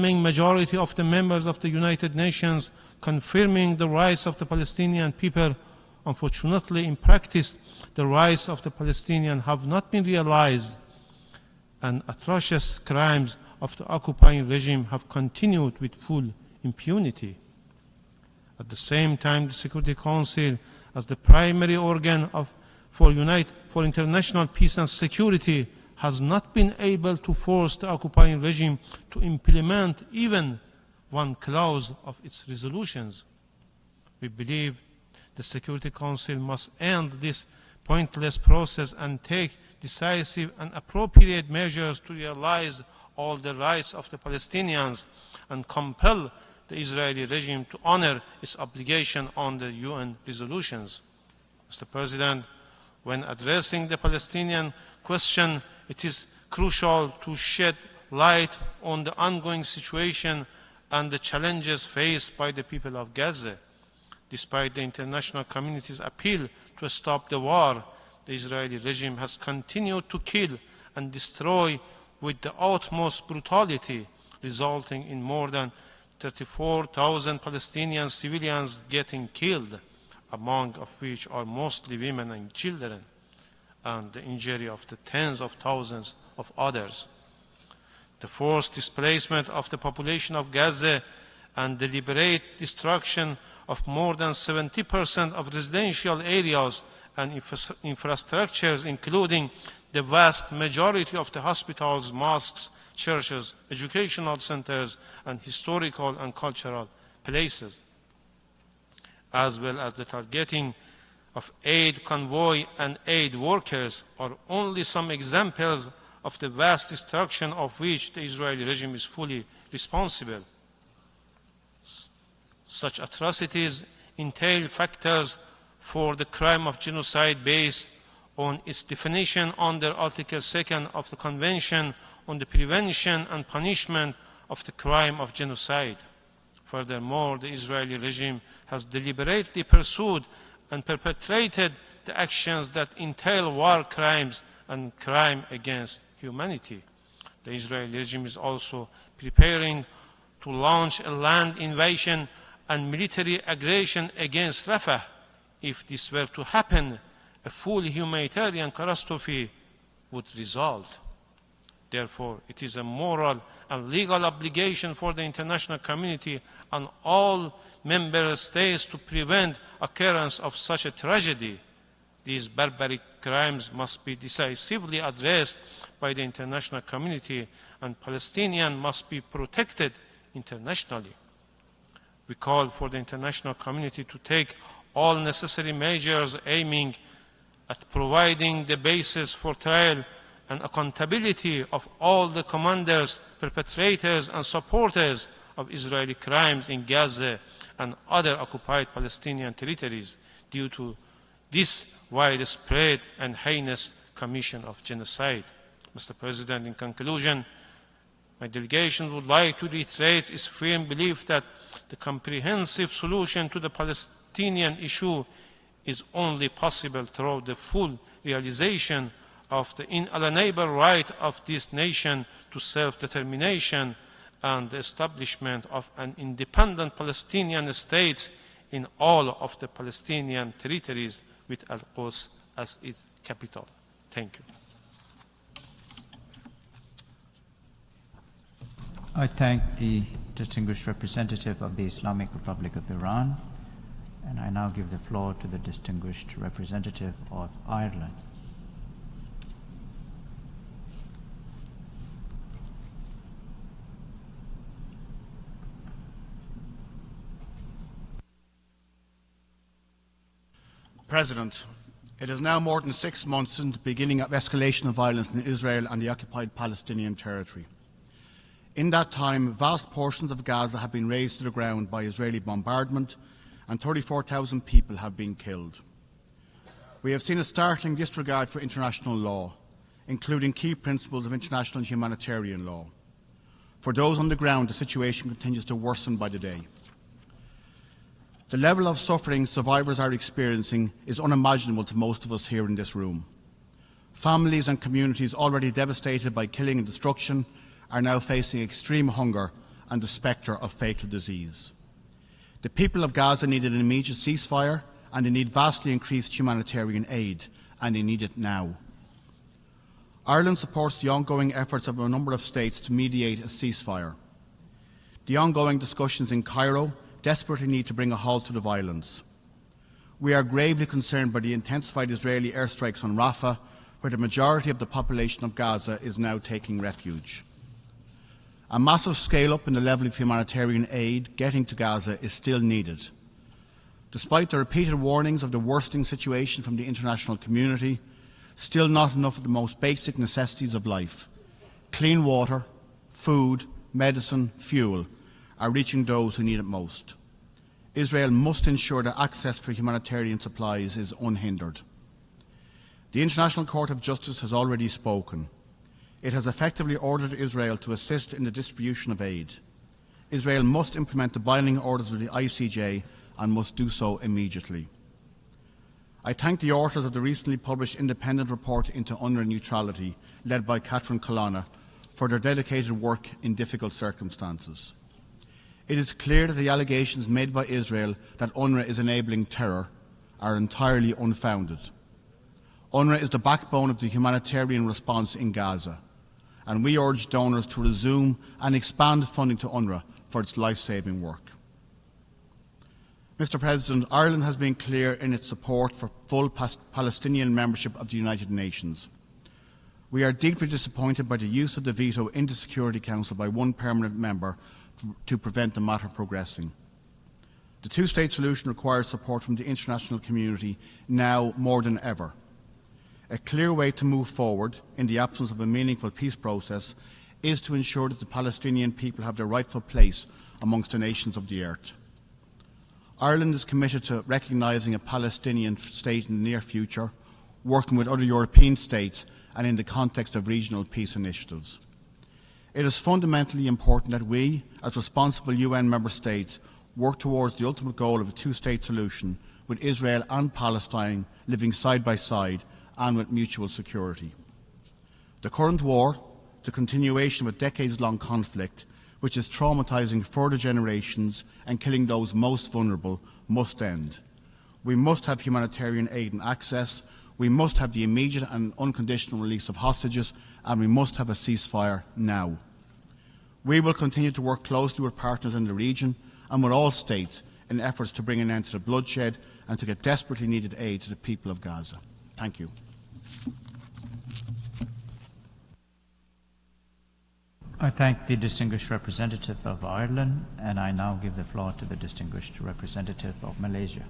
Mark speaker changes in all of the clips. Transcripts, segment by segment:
Speaker 1: overwhelming majority of the members of the United Nations confirming the rights of the Palestinian people. Unfortunately, in practice, the rights of the Palestinians have not been realized, and atrocious crimes of the occupying regime have continued with full impunity. At the same time, the Security Council, as the primary organ for international peace and security, has not been able to force the occupying regime to implement even one clause of its resolutions. We believe the Security Council must end this pointless process and take decisive and appropriate measures to realize all the rights of the Palestinians and compel the Israeli regime to honor its obligation under UN resolutions. Mr. President, when addressing the Palestinian question, it is crucial to shed light on the ongoing situation and the challenges faced by the people of Gaza. Despite the international community's appeal to stop the war, the Israeli regime has continued to kill and destroy with the utmost brutality, resulting in more than 34,000 Palestinian civilians getting killed, among of which are mostly women and children, and the injury of the tens of thousands of others. The forced displacement of the population of Gaza and the deliberate destruction of more than 70% of residential areas and infrastructures, including the vast majority of the hospitals, mosques, churches, educational centers, and historical and cultural places, as well as the targeting of aid convoy and aid workers, are only some examples of the vast destruction of which the Israeli regime is fully responsible. Such atrocities entail factors for the crime of genocide based on its definition under Article 2 of the Convention on the Prevention and Punishment of the Crime of Genocide. Furthermore, the Israeli regime has deliberately pursued and perpetrated the actions that entail war crimes and crime against humanity. The Israeli regime is also preparing to launch a land invasion and military aggression against Rafah. If this were to happen, a full humanitarian catastrophe would result. Therefore, it is a moral and legal obligation for the international community and all member states to prevent occurrence of such a tragedy. These barbaric crimes must be decisively addressed by the international community, and Palestinians must be protected internationally. We call for the international community to take all necessary measures aiming at providing the basis for trial and accountability of all the commanders, perpetrators, and supporters of Israeli crimes in Gaza and other occupied Palestinian territories due to this widespread and heinous commission of genocide. Mr. President, in conclusion, my delegation would like to reiterate its firm belief that the comprehensive solution to the Palestinian issue is only possible through the full realization of the inalienable right of this nation to self-determination and the establishment of an independent Palestinian state in all of the Palestinian territories with Al-Quds as its capital. Thank you.
Speaker 2: I thank the distinguished representative of the Islamic Republic of Iran, and I now give the floor to the distinguished representative of Ireland.
Speaker 3: President, it is now more than 6 months since the beginning of escalation of violence in Israel and the occupied Palestinian territory. In that time, vast portions of Gaza have been razed to the ground by Israeli bombardment, and 34,000 people have been killed. We have seen a startling disregard for international law, including key principles of international humanitarian law. For those on the ground, the situation continues to worsen by the day. The level of suffering survivors are experiencing is unimaginable to most of us here in this room. Families and communities already devastated by killing and destruction are now facing extreme hunger and the spectre of fatal disease. The people of Gaza need an immediate ceasefire, and they need vastly increased humanitarian aid, and they need it now. Ireland supports the ongoing efforts of a number of states to mediate a ceasefire. The ongoing discussions in Cairo desperately need to bring a halt to the violence. We are gravely concerned by the intensified Israeli airstrikes on Rafah, where the majority of the population of Gaza is now taking refuge. A massive scale-up in the level of humanitarian aid getting to Gaza is still needed. Despite the repeated warnings of the worsening situation from the international community, still not enough of the most basic necessities of life, clean water, food, medicine, fuel, are reaching those who need it most. Israel must ensure that access for humanitarian supplies is unhindered. The International Court of Justice has already spoken. It has effectively ordered Israel to assist in the distribution of aid. Israel must implement the binding orders of the ICJ and must do so immediately. I thank the authors of the recently published independent report into UNRWA neutrality, led by Catherine Colonna, for their dedicated work in difficult circumstances. It is clear that the allegations made by Israel that UNRWA is enabling terror are entirely unfounded. UNRWA is the backbone of the humanitarian response in Gaza, and we urge donors to resume and expand funding to UNRWA for its life-saving work. Mr. President, Ireland has been clear in its support for full Palestinian membership of the United Nations. We are deeply disappointed by the use of the veto in the Security Council by one permanent member to prevent the matter progressing. The two-state solution requires support from the international community now more than ever. A clear way to move forward in the absence of a meaningful peace process is to ensure that the Palestinian people have their rightful place amongst the nations of the earth. Ireland is committed to recognising a Palestinian state in the near future, working with other European states and in the context of regional peace initiatives. It is fundamentally important that we, as responsible UN member states, work towards the ultimate goal of a two-state solution with Israel and Palestine living side by side and with mutual security. The current war, the continuation of a decades-long conflict, which is traumatising further generations and killing those most vulnerable, must end. We must have humanitarian aid and access, we must have the immediate and unconditional release of hostages, and we must have a ceasefire now. We will continue to work closely with partners in the region and with all states in efforts to bring an end to the bloodshed and to get desperately needed aid to the people of Gaza. Thank you.
Speaker 2: I thank the distinguished representative of Ireland, and I now give the floor to the distinguished representative of Malaysia.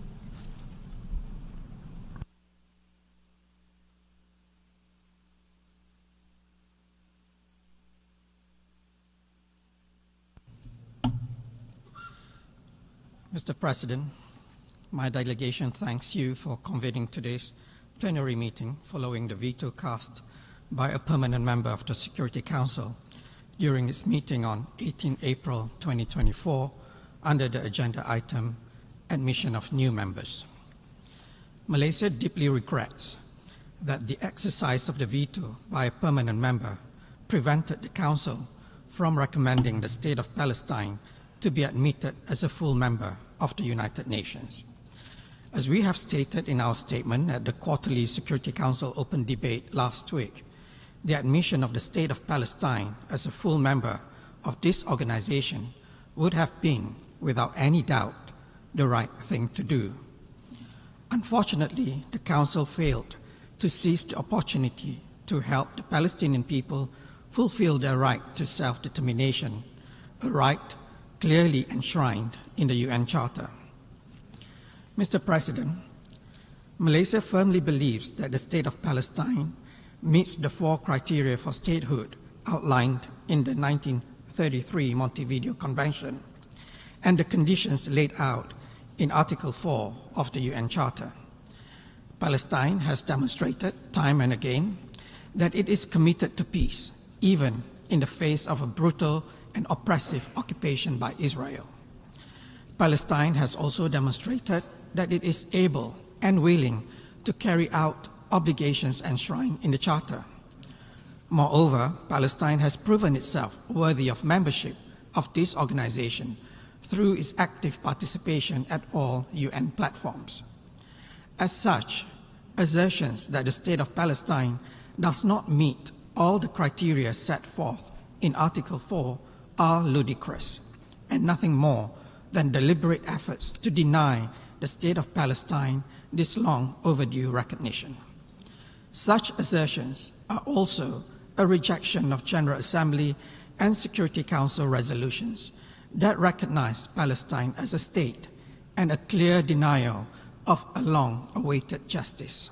Speaker 4: Mr. President, my delegation thanks you for convening today's plenary meeting following the veto cast by a permanent member of the Security Council during its meeting on 18 April 2024 under the agenda item Admission of New Members. Malaysia deeply regrets that the exercise of the veto by a permanent member prevented the Council from recommending the State of Palestine to be admitted as a full member of the United Nations. As we have stated in our statement at the quarterly Security Council open debate last week, the admission of the State of Palestine as a full member of this organization would have been, without any doubt, the right thing to do. Unfortunately, the Council failed to seize the opportunity to help the Palestinian people fulfill their right to self-determination, a right clearly enshrined in the UN Charter. Mr. President, Malaysia firmly believes that the State of Palestine meets the 4 criteria for statehood outlined in the 1933 Montevideo Convention and the conditions laid out in Article 4 of the UN Charter. Palestine has demonstrated time and again that it is committed to peace, even in the face of a brutal and oppressive occupation by Israel. Palestine has also demonstrated that it is able and willing to carry out obligations enshrined in the Charter. Moreover, Palestine has proven itself worthy of membership of this organization through its active participation at all UN platforms. As such, assertions that the State of Palestine does not meet all the criteria set forth in Article 4 are ludicrous and nothing more than deliberate efforts to deny the State of Palestine this long overdue recognition. Such assertions are also a rejection of General Assembly and Security Council resolutions that recognize Palestine as a state and a clear denial of a long-awaited justice.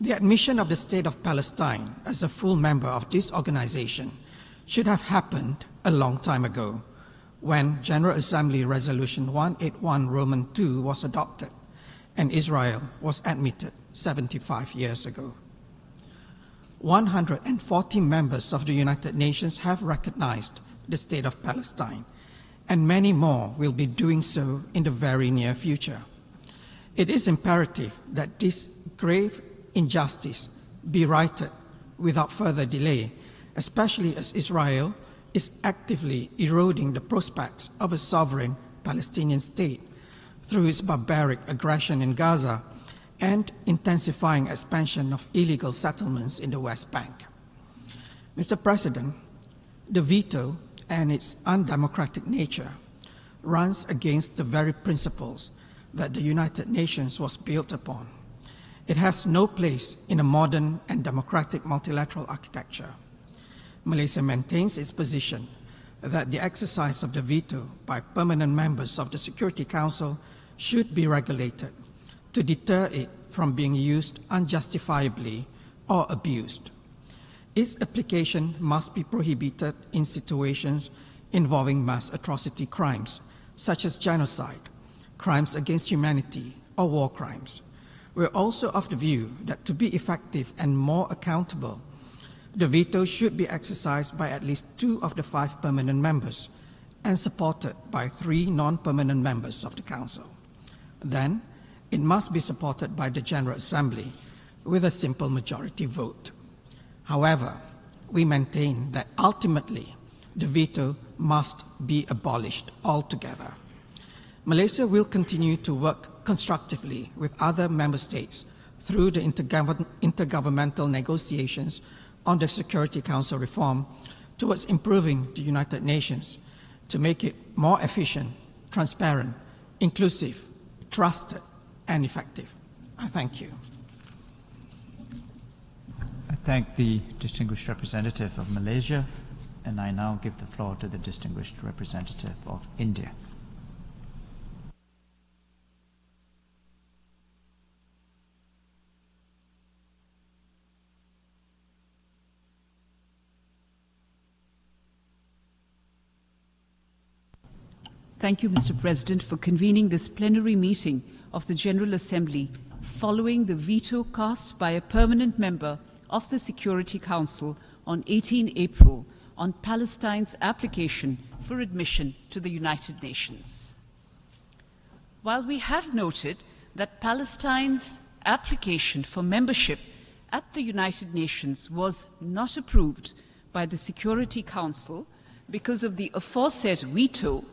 Speaker 4: The admission of the State of Palestine as a full member of this organization should have happened a long time ago, when General Assembly Resolution 181 Roman II was adopted and Israel was admitted 75 years ago. 140 members of the United Nations have recognized the State of Palestine, and many more will be doing so in the very near future. It is imperative that this grave injustice be righted without further delay, especially as Israel is actively eroding the prospects of a sovereign Palestinian state through its barbaric aggression in Gaza and intensifying expansion of illegal settlements in the West Bank. Mr. President, the veto and its undemocratic nature runs against the very principles that the United Nations was built upon. It has no place in a modern and democratic multilateral architecture. Malaysia maintains its position that the exercise of the veto by permanent members of the Security Council should be regulated to deter it from being used unjustifiably or abused. Its application must be prohibited in situations involving mass atrocity crimes, such as genocide, crimes against humanity, or war crimes. We're also of the view that to be effective and more accountable, the veto should be exercised by at least 2 of the 5 permanent members and supported by 3 non-permanent members of the Council. Then, it must be supported by the General Assembly with a simple majority vote. However, we maintain that ultimately the veto must be abolished altogether. Malaysia will continue to work constructively with other member states through the intergovernmental negotiations on the Security Council reform towards improving the United Nations to make it more efficient, transparent, inclusive, trusted, and effective. I thank you.
Speaker 2: I thank the distinguished representative of Malaysia, and I now give the floor to the distinguished representative of India.
Speaker 5: Thank you, Mr. President, for convening this plenary meeting of the General Assembly following the veto cast by a permanent member of the Security Council on 18 April on Palestine's application for admission to the United Nations. While we have noted that Palestine's application for membership at the United Nations was not approved by the Security Council because of the aforesaid veto,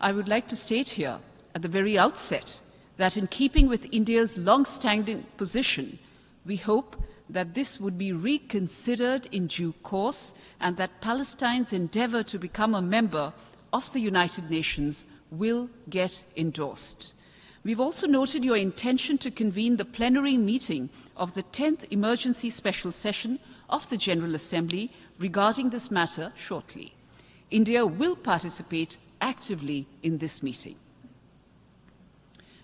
Speaker 5: I would like to state here at the very outset that in keeping with India's long-standing position, we hope that this would be reconsidered in due course and that Palestine's endeavor to become a member of the United Nations will get endorsed. We've also noted your intention to convene the plenary meeting of the 10th Emergency Special Session of the General Assembly regarding this matter shortly. India will participate actively in this meeting.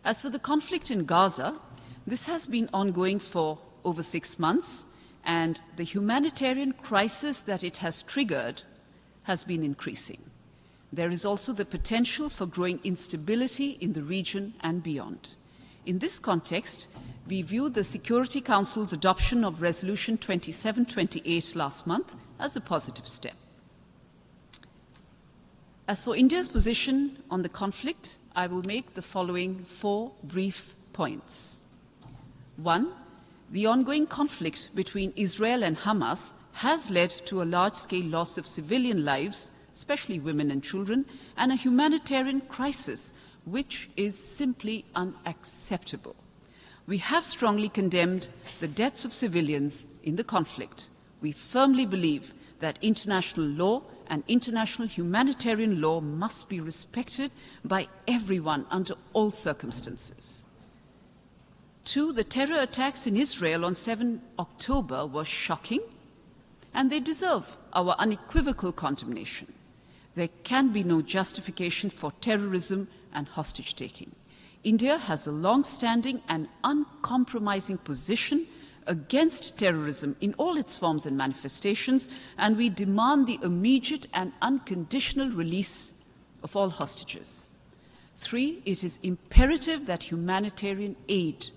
Speaker 5: As for the conflict in Gaza, this has been ongoing for over 6 months, and the humanitarian crisis that it has triggered has been increasing. There is also the potential for growing instability in the region and beyond. In this context, we view the Security Council's adoption of Resolution 2728 last month as a positive step. As for India's position on the conflict, I will make the following 4 brief points. 1. The ongoing conflict between Israel and Hamas has led to a large-scale loss of civilian lives especially women and children, and a humanitarian crisis which is simply unacceptable. We have strongly condemned the deaths of civilians in the conflict. We firmly believe that international law and international humanitarian law must be respected by everyone under all circumstances. 2, the terror attacks in Israel on 7 October were shocking, and they deserve our unequivocal condemnation. There can be no justification for terrorism and hostage-taking. India has a long-standing and uncompromising position against terrorism in all its forms and manifestations, and we demand the immediate and unconditional release of all hostages. 3, it is imperative that humanitarian aid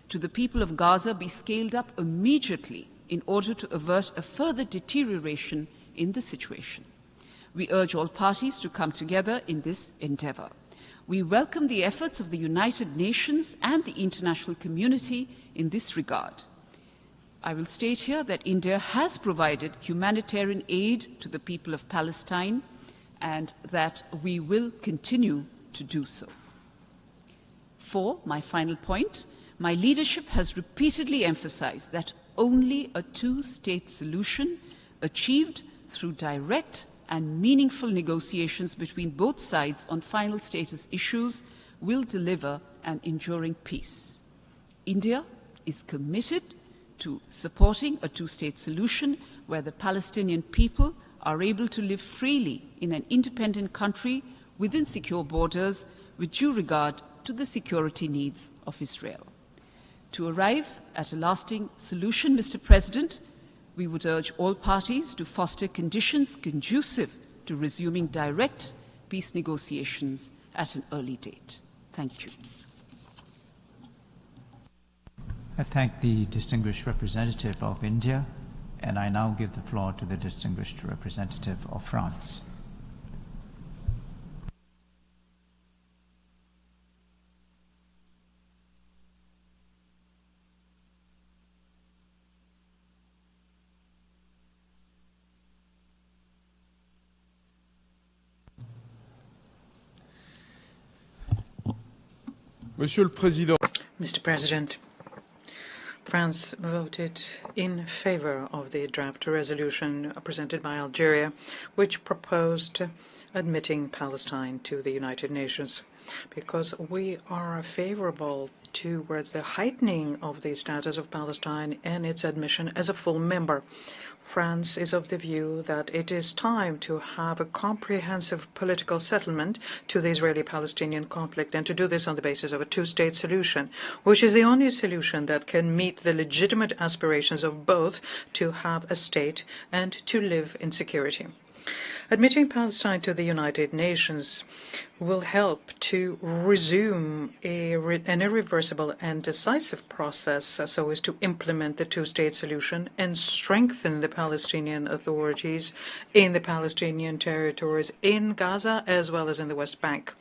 Speaker 5: to the people of Gaza be scaled up immediately in order to avert a further deterioration in the situation. We urge all parties to come together in this endeavor. We welcome the efforts of the United Nations and the international community in this regard. I will state here that India has provided humanitarian aid to the people of Palestine and that we will continue to do so. 4, my final point, my leadership has repeatedly emphasized that only a two-state solution achieved through direct and meaningful negotiations between both sides on final status issues will deliver an enduring peace. India is committed to supporting a two-state solution where the Palestinian people are able to live freely in an independent country within secure borders with due regard to the security needs of Israel. To arrive at a lasting solution, Mr. President, we would urge all parties to foster conditions conducive to resuming direct peace negotiations at an early date. Thank you.
Speaker 2: I thank the distinguished representative of India, and I now give the floor to the distinguished representative of France.
Speaker 6: Monsieur le Président.
Speaker 7: Mr. President, France voted in favor of the draft resolution presented by Algeria, which proposed admitting Palestine to the United Nations, because we are favorable towards the heightening of the status of Palestine and its admission as a full member. France is of the view that it is time to have a comprehensive political settlement to the Israeli-Palestinian conflict, and to do this on the basis of a two-state solution, which is the only solution that can meet the legitimate aspirations of both to have a state and to live in security. Admitting Palestine to the United Nations will help to resume an irreversible and decisive process so as to implement the two-state solution and strengthen the Palestinian authorities in the Palestinian territories in Gaza as well as in the West Bank.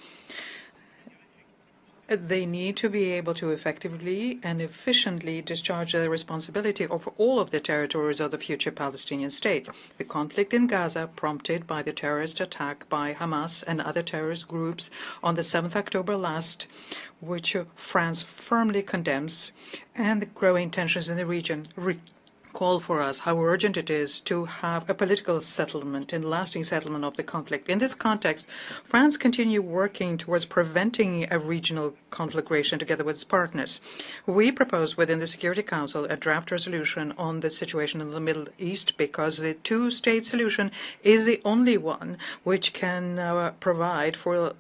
Speaker 7: They need to be able to effectively and efficiently discharge their responsibility over all of the territories of the future Palestinian state. The conflict in Gaza, prompted by the terrorist attack by Hamas and other terrorist groups on the 7th October last, which France firmly condemns, and the growing tensions in the region call for us how urgent it is to have a political settlement and lasting settlement of the conflict. In this context, France continues working towards preventing a regional conflagration together with its partners. We proposed within the Security Council a draft resolution on the situation in the Middle East because the two-state solution is the only one which can provide for a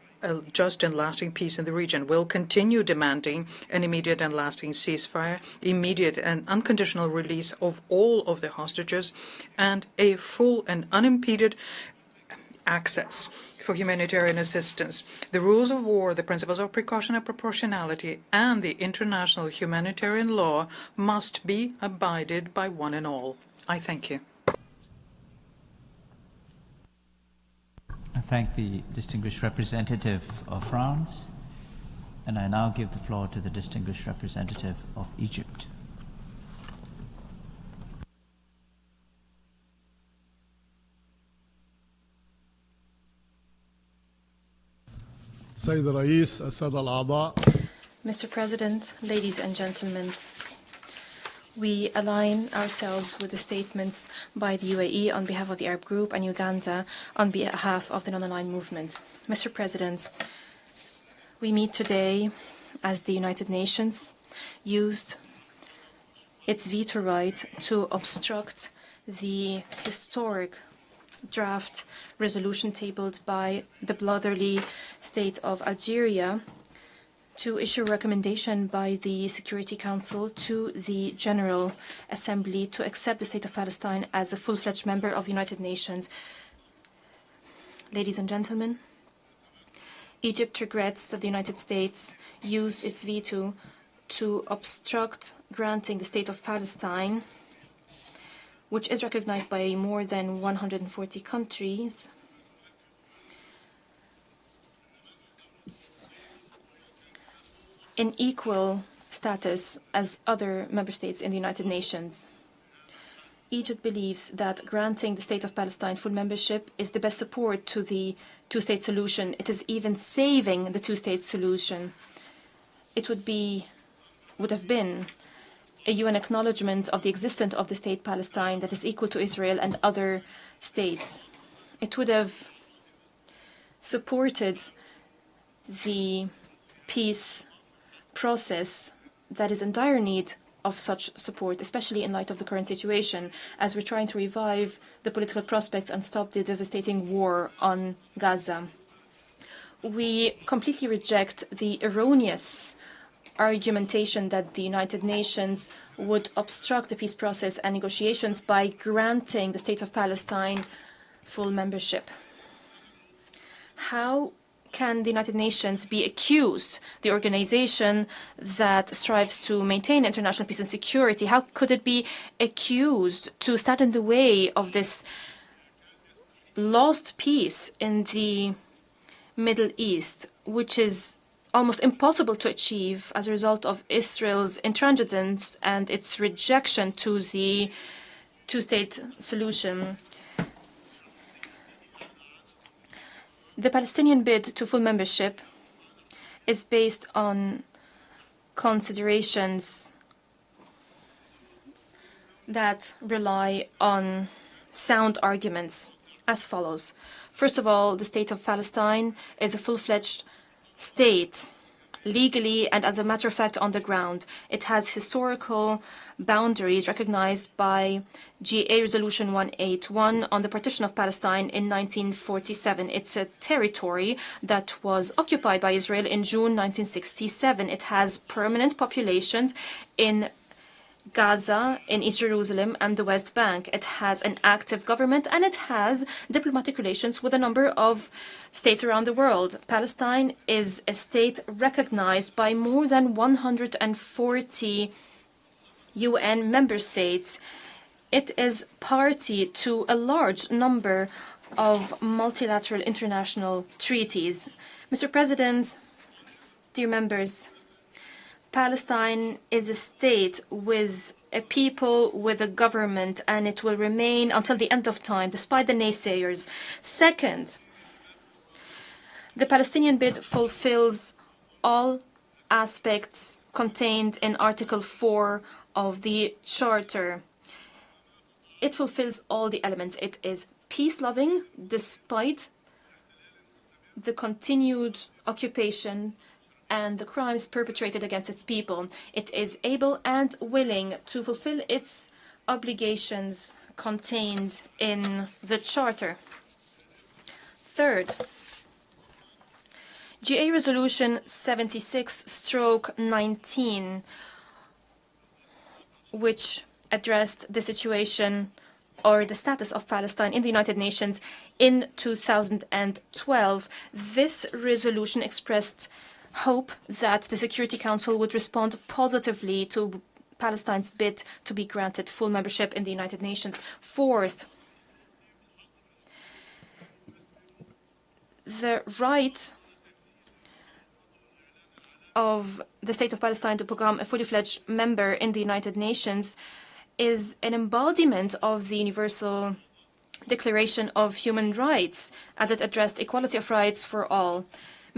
Speaker 7: just and lasting peace in the region. Will continue demanding an immediate and lasting ceasefire, immediate and unconditional release of all of the hostages, and a full and unimpeded access for humanitarian assistance. The rules of war, the principles of precaution and proportionality, and the international humanitarian law must be abided by one and all. I thank you.
Speaker 2: I thank the distinguished representative of France, and I now give the floor to the distinguished representative of Egypt.
Speaker 6: سيد الرئيس السادة الأعضاء.
Speaker 8: Mr. President, ladies and gentlemen, we align ourselves with the statements by the UAE on behalf of the Arab Group and Uganda on behalf of the non-aligned movement. Mr. President, we meet today as the United Nations used its veto right to obstruct the historic draft resolution tabled by the brotherly state of Algeria to issue a recommendation by the Security Council to the General Assembly to accept the State of Palestine as a full-fledged member of the United Nations. Ladies and gentlemen, Egypt regrets that the United States used its veto to obstruct granting the State of Palestine, which is recognized by more than 140 countries, in equal status as other member states in the United Nations. Egypt believes that granting the State of Palestine full membership is the best support to the two-state solution. It is even saving the two-state solution. It would have been a UN acknowledgement of the existence of the state Palestine that is equal to Israel and other states. It would have supported the peace process that is in dire need of such support, especially in light of the current situation, as we're trying to revive the political prospects and stop the devastating war on Gaza. We completely reject the erroneous argumentation that the United Nations would obstruct the peace process and negotiations by granting the State of Palestine full membership. How can the United Nations be accused, the organization that strives to maintain international peace and security, how could it be accused to stand in the way of this lost peace in the Middle East, which is almost impossible to achieve as a result of Israel's intransigence and its rejection to the two-state solution? The Palestinian bid to full membership is based on considerations that rely on sound arguments as follows. First of all, the State of Palestine is a full-fledged state, legally and as a matter of fact on the ground. It has historical boundaries recognized by GA Resolution 181 on the partition of Palestine in 1947. It's a territory that was occupied by Israel in June 1967. It has permanent populations in Gaza, in East Jerusalem and the West Bank. It has an active government and it has diplomatic relations with a number of states around the world. Palestine is a state recognized by more than 140 UN member states. It is party to a large number of multilateral international treaties. Mr. President, dear members, Palestine is a state with a people, with a government, and it will remain until the end of time, despite the naysayers. Second, the Palestinian bid fulfills all aspects contained in Article 4 of the Charter. It fulfills all the elements. It is peace-loving despite the continued occupation and the crimes perpetrated against its people. It is able and willing to fulfill its obligations contained in the Charter. Third, GA Resolution 76/19, which addressed the situation or the status of Palestine in the United Nations in 2012. This resolution expressed hope that the Security Council would respond positively to Palestine's bid to be granted full membership in the United Nations. Fourth, the right of the State of Palestine to become a fully fledged member in the United Nations is an embodiment of the Universal Declaration of Human Rights, as it addressed equality of rights for all.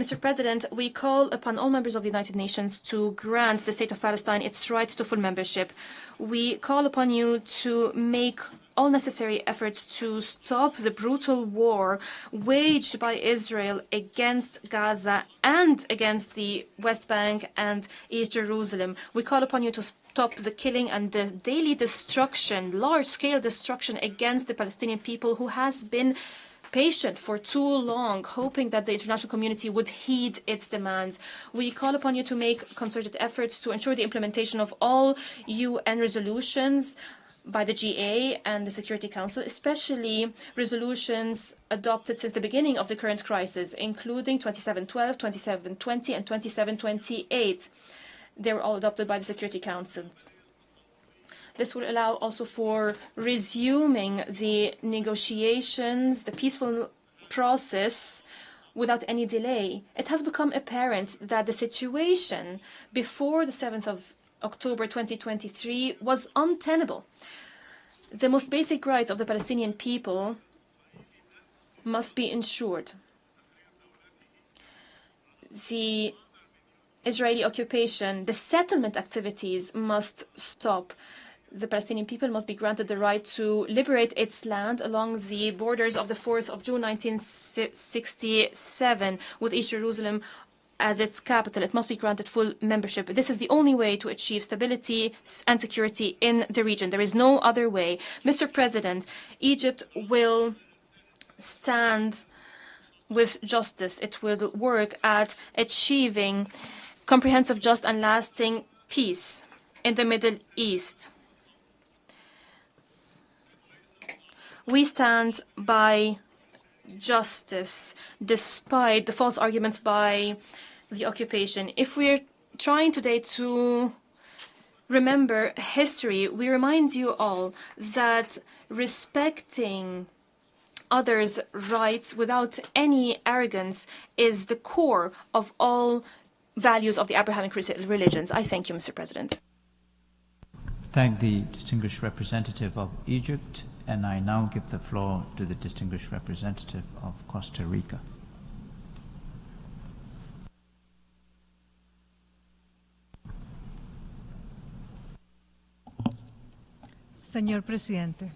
Speaker 8: Mr. President, we call upon all members of the United Nations to grant the State of Palestine its right to full membership. We call upon you to make all necessary efforts to stop the brutal war waged by Israel against Gaza and against the West Bank and East Jerusalem. We call upon you to stop the killing and the daily destruction, large-scale destruction against the Palestinian people who has been patient for too long, hoping that the international community would heed its demands. We call upon you to make concerted efforts to ensure the implementation of all UN resolutions by the GA and the Security Council, especially resolutions adopted since the beginning of the current crisis, including 2712, 2720, and 2728. They were all adopted by the Security Council. This will allow also for resuming the negotiations, the peaceful process, without any delay. It has become apparent that the situation before the 7th of October 2023 was untenable. The most basic rights of the Palestinian people must be ensured. The Israeli occupation, the settlement activities must stop. The Palestinian people must be granted the right to liberate its land along the borders of the 4th of June 1967 with East Jerusalem as its capital. It must be granted full membership. This is the only way to achieve stability and security in the region. There is no other way. Mr. President, Egypt will stand with justice. It will work at achieving comprehensive, just, and lasting peace in the Middle East. We stand by justice despite the false arguments by the occupation. If we're trying today to remember history, we remind you all that respecting others' rights without any arrogance is the core of all values of the Abrahamic religions. I thank you, Mr. President.
Speaker 2: Thank the distinguished representative of Egypt, and I now give the floor to the distinguished representative of Costa Rica.
Speaker 9: Señor Presidente.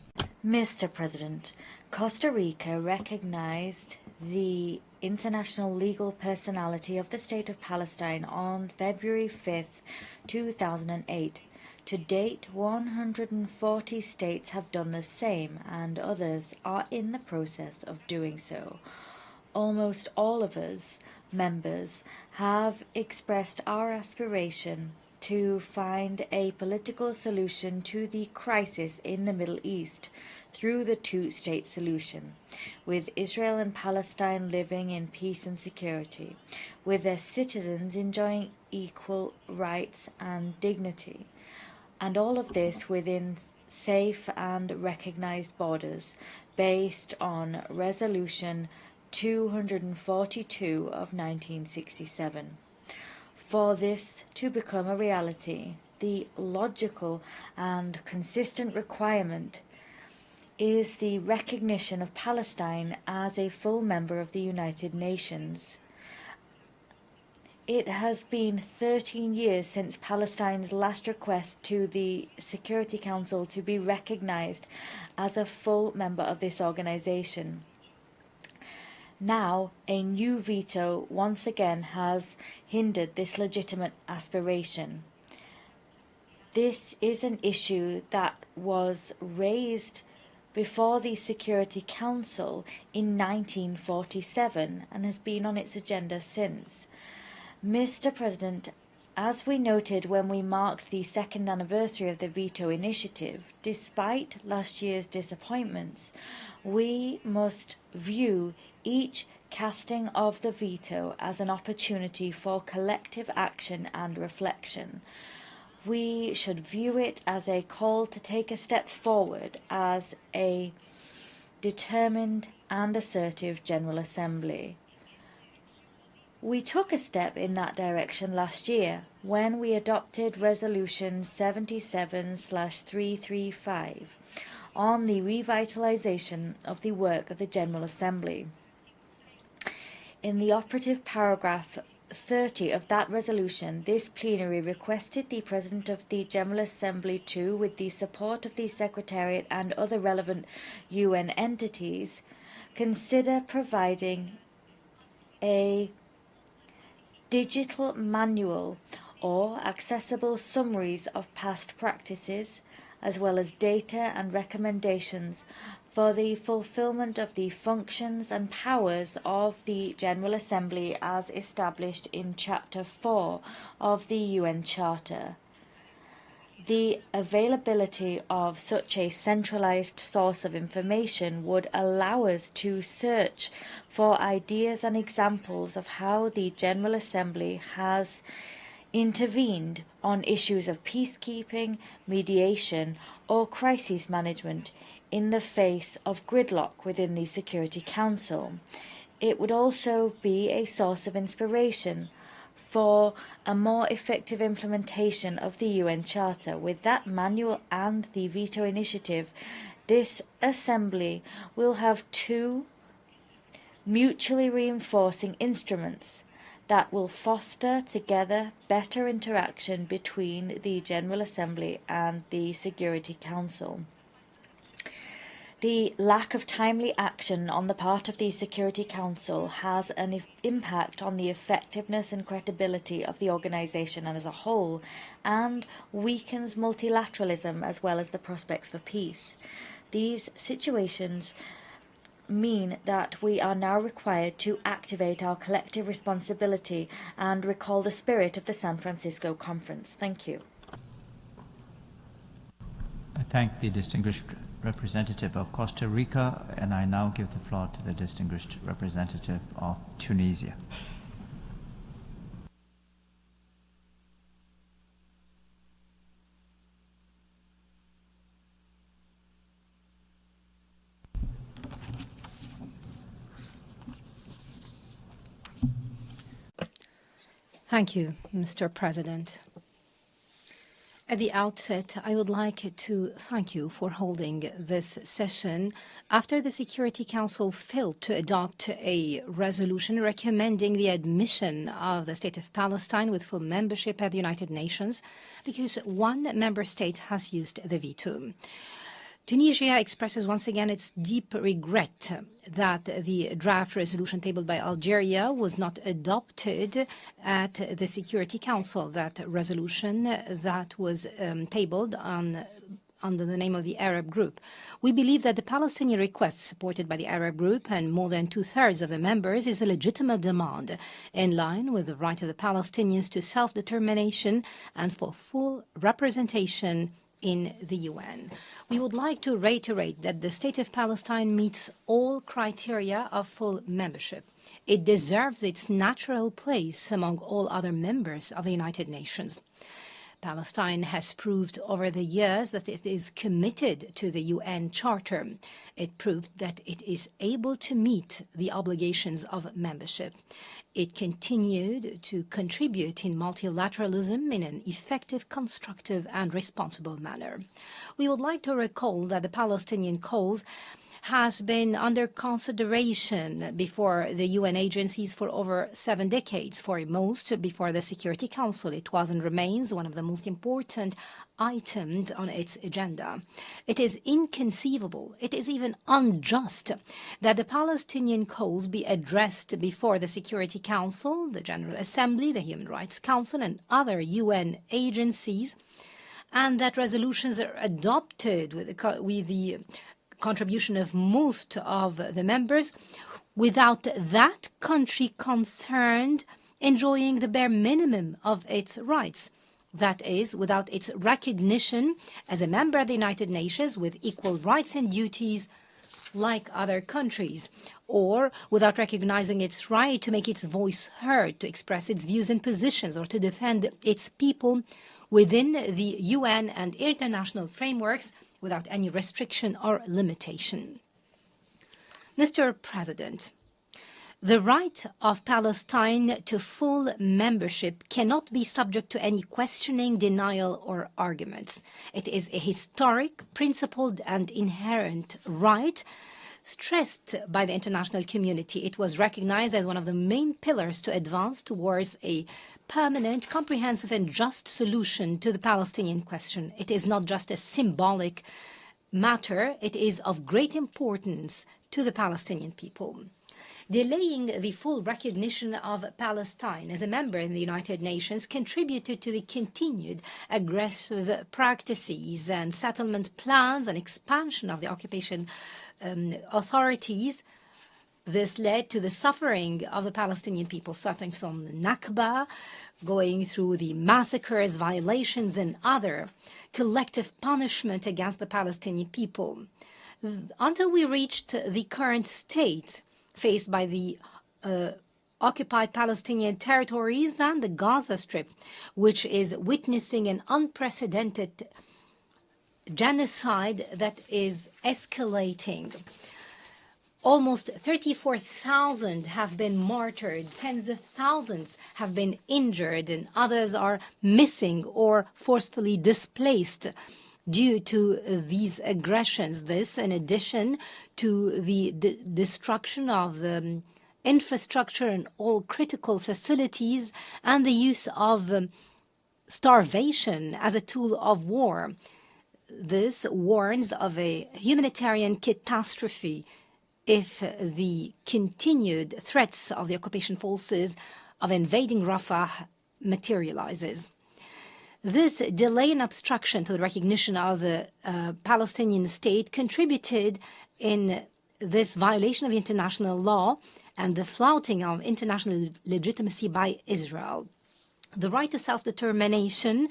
Speaker 10: Mr. President, Costa Rica recognized the international legal personality of the State of Palestine on February 5th, 2008. To date, 140 states have done the same, and others are in the process of doing so. Almost all of us, members, have expressed our aspiration to find a political solution to the crisis in the Middle East through the two-state solution, with Israel and Palestine living in peace and security, with their citizens enjoying equal rights and dignity. And all of this within safe and recognized borders, based on Resolution 242 of 1967. For this to become a reality, the logical and consistent requirement is the recognition of Palestine as a full member of the United Nations. It has been 13 years since Palestine's last request to the Security Council to be recognized as a full member of this organization. Now, a new veto once again has hindered this legitimate aspiration. This is an issue that was raised before the Security Council in 1947 and has been on its agenda since. Mr. President, as we noted when we marked the second anniversary of the veto initiative, despite last year's disappointments, we must view each casting of the veto as an opportunity for collective action and reflection. We should view it as a call to take a step forward as a determined and assertive General Assembly. We took a step in that direction last year when we adopted Resolution 77/335 on the revitalization of the work of the General Assembly. In the operative paragraph 30 of that resolution, this plenary requested the President of the General Assembly to, with the support of the Secretariat and other relevant UN entities, consider providing a digital manual or accessible summaries of past practices, as well as data and recommendations for the fulfillment of the functions and powers of the General Assembly as established in Chapter 4 of the UN Charter. The availability of such a centralized source of information would allow us to search for ideas and examples of how the General Assembly has intervened on issues of peacekeeping, mediation, or crisis management in the face of gridlock within the Security Council. It would also be a source of inspiration for a more effective implementation of the UN Charter. With that manual and the Veto initiative, this Assembly will have two mutually reinforcing instruments that will foster together better interaction between the General Assembly and the Security Council. The lack of timely action on the part of the Security Council has an impact on the effectiveness and credibility of the organisation as a whole, and weakens multilateralism as well as the prospects for peace. These situations mean that we are now required to activate our collective responsibility and recall the spirit of the San Francisco Conference. Thank you.
Speaker 2: I thank the distinguished representative of Costa Rica, and I now give the floor to the distinguished representative of Tunisia.
Speaker 11: Thank you, Mr. President. At the outset, I would like to thank you for holding this session after the Security Council failed to adopt a resolution recommending the admission of the State of Palestine with full membership at the United Nations because one member state has used the veto. Tunisia expresses once again its deep regret that the draft resolution tabled by Algeria was not adopted at the Security Council. That resolution that was tabled under the name of the Arab Group. We believe that the Palestinian request supported by the Arab Group and more than two-thirds of the members is a legitimate demand in line with the right of the Palestinians to self-determination and for full representation in the UN. We would like to reiterate that the State of Palestine meets all criteria of full membership. It deserves its natural place among all other members of the United Nations. Palestine has proved over the years that it is committed to the UN Charter. It proved that it is able to meet the obligations of membership. It continued to contribute in multilateralism in an effective, constructive, and responsible manner. We would like to recall that the Palestinian cause has been under consideration before the UN agencies for over 7 decades, for most before the Security Council. It was and remains one of the most important items on its agenda. It is inconceivable, it is even unjust that the Palestinian cause be addressed before the Security Council, the General Assembly, the Human Rights Council, and other UN agencies, and that resolutions are adopted with the contribution of most of the members without that country concerned enjoying the bare minimum of its rights. That is, without its recognition as a member of the United Nations with equal rights and duties like other countries, or without recognizing its right to make its voice heard, to express its views and positions, or to defend its people within the UN and international frameworks without any restriction or limitation. Mr. President, the right of Palestine to full membership cannot be subject to any questioning, denial, or arguments. It is a historic, principled, and inherent right stressed by the international community. It was recognized as one of the main pillars to advance towards a permanent, comprehensive and just solution to the Palestinian question. It is not just a symbolic matter, it is of great importance to the Palestinian people. Delaying the full recognition of Palestine as a member in the United Nations contributed to the continued aggressive practices and settlement plans and expansion of the occupation authorities. This led to the suffering of the Palestinian people, starting from the Nakba, going through the massacres, violations, and other collective punishment against the Palestinian people, until we reached the current state faced by the occupied Palestinian territories and the Gaza Strip, which is witnessing an unprecedented genocide that is escalating. Almost 34,000 have been martyred, tens of thousands have been injured, and others are missing or forcefully displaced due to these aggressions. This, in addition to the destruction of the infrastructure and all critical facilities and the use of starvation as a tool of war. This warns of a humanitarian catastrophe if the continued threats of the occupation forces of invading Rafah materializes. This delay and obstruction to the recognition of the Palestinian state contributed in this violation of international law and the flouting of international legitimacy by Israel. The right to self-determination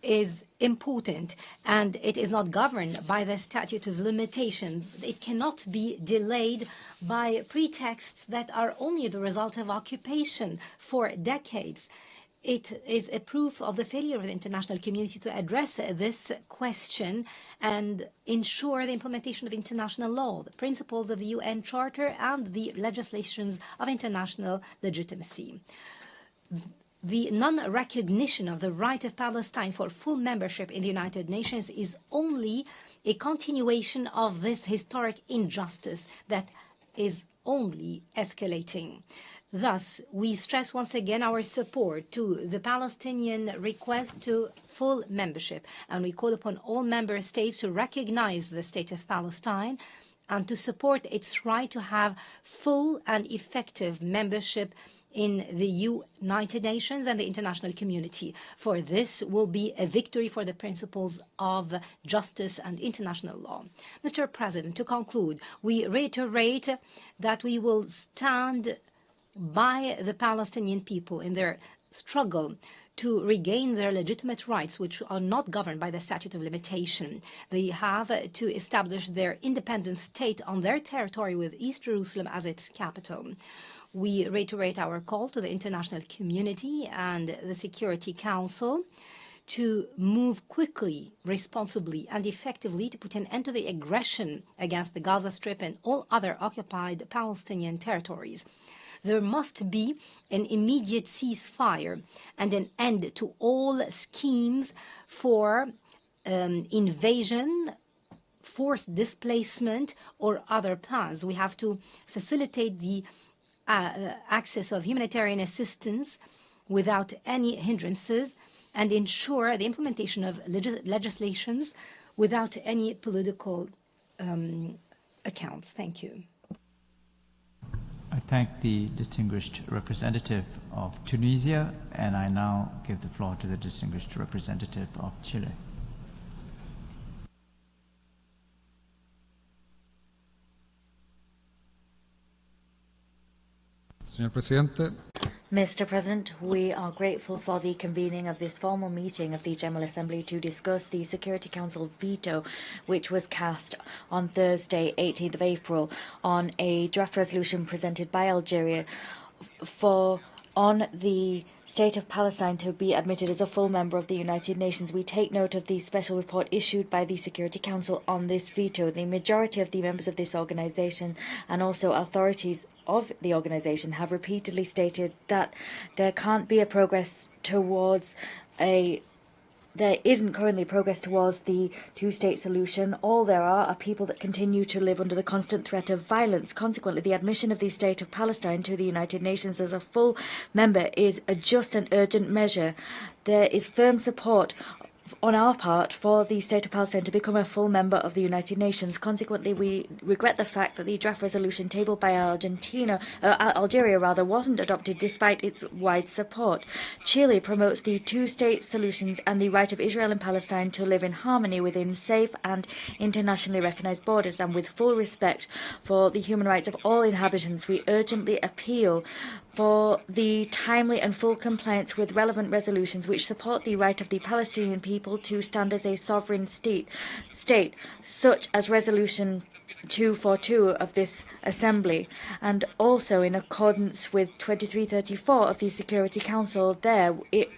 Speaker 11: is important, and it is not governed by the statute of limitation. It cannot be delayed by pretexts that are only the result of occupation for decades. It is a proof of the failure of the international community to address this question and ensure the implementation of international law, the principles of the UN Charter, and the legislations of international legitimacy. The non-recognition of the right of Palestine for full membership in the United Nations is only a continuation of this historic injustice that is only escalating. Thus, we stress once again our support to the Palestinian request to full membership, and we call upon all member states to recognize the state of Palestine and to support its right to have full and effective membership in the United Nations and the international community. For this will be a victory for the principles of justice and international law. Mr. President, to conclude, we reiterate that we will stand by the Palestinian people in their struggle to regain their legitimate rights, which are not governed by the statute of limitation. They have to establish their independent state on their territory with East Jerusalem as its capital. We reiterate our call to the international community and the Security Council to move quickly, responsibly, and effectively to put an end to the aggression against the Gaza Strip and all other occupied Palestinian territories. There must be an immediate ceasefire and an end to all schemes for invasion, forced displacement, or other plans. We have to facilitate the access of humanitarian assistance without any hindrances and ensure the implementation of legislations without any political accounts. Thank you.
Speaker 2: I thank the distinguished representative of Tunisia, and I now give the floor to the distinguished representative of Chile.
Speaker 12: Señor Presidente.
Speaker 10: Mr. President, we are grateful for the convening of this formal meeting of the General Assembly to discuss the Security Council veto, which was cast on Thursday, 18th of April, on a draft resolution presented by Algeria on the state of Palestine to be admitted as a full member of the United Nations. We take note of the special report issued by the Security Council on this veto. The majority of the members of this organization and also authorities of the organization have repeatedly stated that there can't be a progress towards a there isn't currently progress towards the two-state solution. All there are people that continue to live under the constant threat of violence. Consequently, the admission of the State of Palestine to the United Nations as a full member is a just and urgent measure. There is firm support on our part for the State of Palestine to become a full member of the United Nations. Consequently, we regret the fact that the draft resolution tabled by Algeria wasn't adopted despite its wide support. Chile promotes the two-state solutions and the right of Israel and Palestine to live in harmony within safe and internationally recognized borders and with full respect for the human rights of all inhabitants. We urgently appeal for the timely and full compliance with relevant resolutions which support the right of the Palestinian people to stand as a sovereign state, such as Resolution 242 of this Assembly, and also in accordance with 2334 of the Security Council.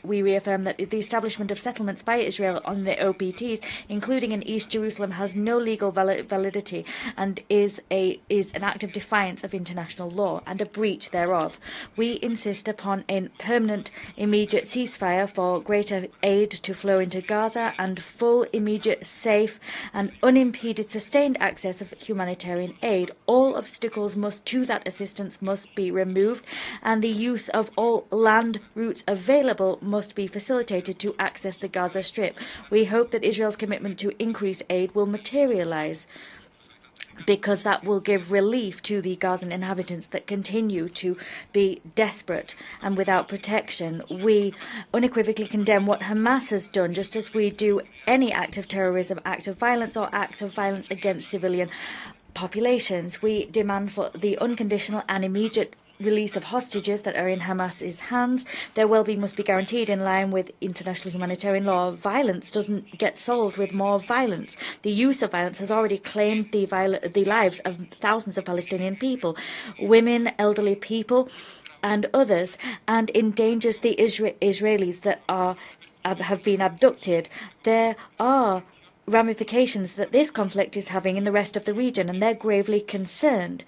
Speaker 10: We reaffirm that the establishment of settlements by Israel on the OPTs, including in East Jerusalem, has no legal validity and is an act of defiance of international law and a breach thereof. We insist upon a permanent, immediate ceasefire for greater aid to flow into Gaza and full, immediate, safe and unimpeded sustained access of humanitarian aid. All obstacles to that assistance must be removed and the use of all land routes available must be facilitated to access the Gaza Strip. We hope that Israel's commitment to increase aid will materialize, because that will give relief to the Gazan inhabitants that continue to be desperate and without protection. We unequivocally condemn what Hamas has done, just as we do any act of terrorism, act of violence, or act of violence against civilian populations. We demand for the unconditional and immediate release of hostages that are in Hamas's hands. Their well-being must be guaranteed in line with international humanitarian law. Violence doesn't get solved with more violence. The use of violence has already claimed the lives of thousands of Palestinian people, women, elderly people, and others, and endangers the Israelis that have been abducted. There are ramifications that this conflict is having in the rest of the region, and they're gravely concerned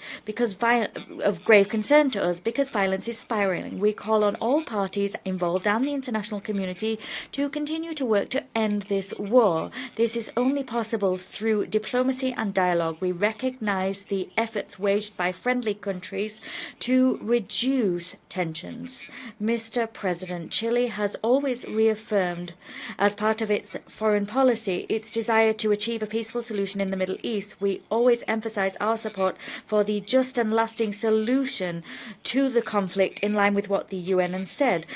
Speaker 10: of grave concern to us because violence is spiraling. We call on all parties involved and the international community to continue to work to end this war. This is only possible through diplomacy and dialogue. We recognize the efforts waged by friendly countries to reduce tensions. Mr. President, Chile has always reaffirmed, as part of its foreign policy, its desire to achieve a peaceful solution in the Middle East. We always emphasize our support for the just and lasting solution to the conflict in line with what the UN has said.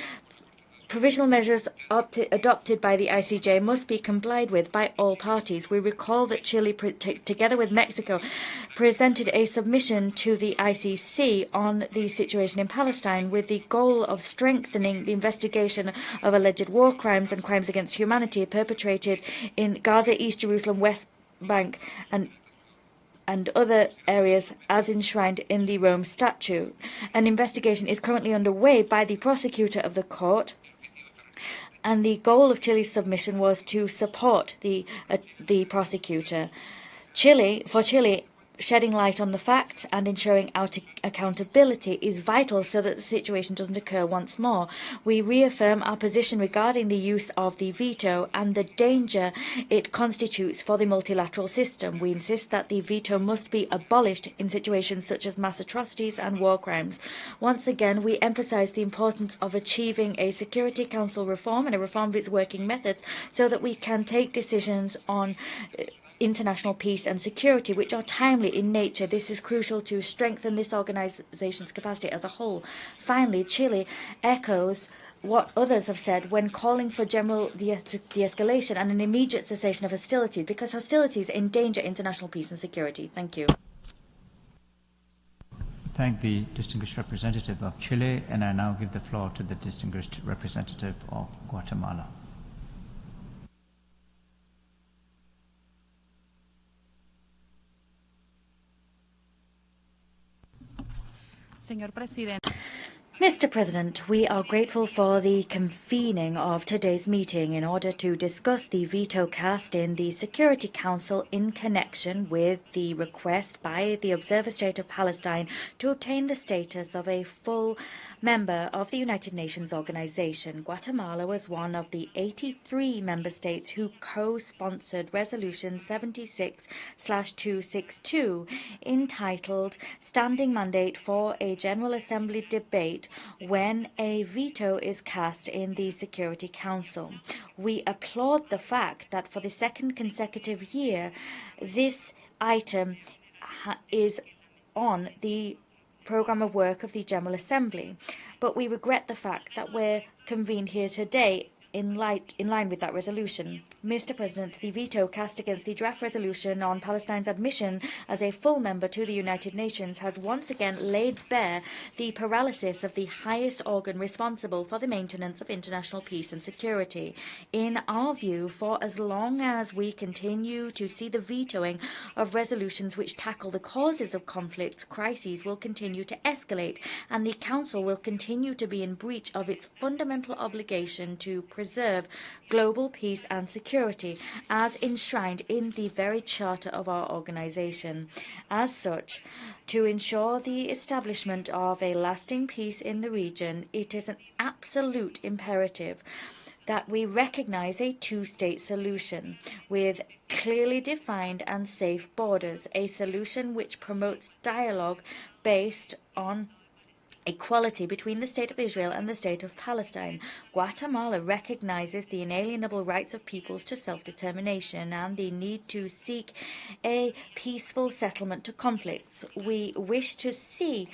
Speaker 10: Provisional measures adopted by the ICJ must be complied with by all parties. We recall that Chile, together with Mexico, presented a submission to the ICC on the situation in Palestine with the goal of strengthening the investigation of alleged war crimes and crimes against humanity perpetrated in Gaza, East Jerusalem, West Bank, and other areas as enshrined in the Rome Statute. An investigation is currently underway by the prosecutor of the court, and the goal of Chile's submission was to support the prosecutor. For Chile, shedding light on the facts and ensuring accountability is vital so that the situation doesn't occur once more. We reaffirm our position regarding the use of the veto and the danger it constitutes for the multilateral system. We insist that the veto must be abolished in situations such as mass atrocities and war crimes. Once again, we emphasize the importance of achieving a Security Council reform and a reform of its working methods so that we can take decisions on international peace and security, which are timely in nature. This is crucial to strengthen this organization's capacity as a whole. Finally, Chile echoes what others have said when calling for general de-escalation and an immediate cessation of hostilities, because hostilities endanger international peace and security. Thank you.
Speaker 2: Thank the distinguished representative of Chile, and I now give the floor to the distinguished representative of Guatemala.
Speaker 10: Mr. President, we are grateful for the convening of today's meeting in order to discuss the veto cast in the Security Council in connection with the request by the observer state of Palestine to obtain the status of a full member of the United Nations organization. Guatemala was one of the 83 member states who co-sponsored Resolution 76/262, entitled Standing Mandate for a General Assembly Debate when a veto is cast in the Security Council. We applaud the fact that for the second consecutive year, this item is on the program of work of the General Assembly, but we regret the fact that we're convened here today in line with that resolution. Mr. President, the veto cast against the draft resolution on Palestine's admission as a full member to the United Nations has once again laid bare the paralysis of the highest organ responsible for the maintenance of international peace and security. In our view, for as long as we continue to see the vetoing of resolutions which tackle the causes of conflicts, crises will continue to escalate, and the Council will continue to be in breach of its fundamental obligation to preserve global peace and security, as enshrined in the very charter of our organization. As such, to ensure the establishment of a lasting peace in the region, it is an absolute imperative that we recognize a two-state solution with clearly defined and safe borders, a solution which promotes dialogue based on equality between the State of Israel and the State of Palestine. Guatemala recognizes the inalienable rights of peoples to self-determination and the need to seek a peaceful settlement to conflicts. We wish to see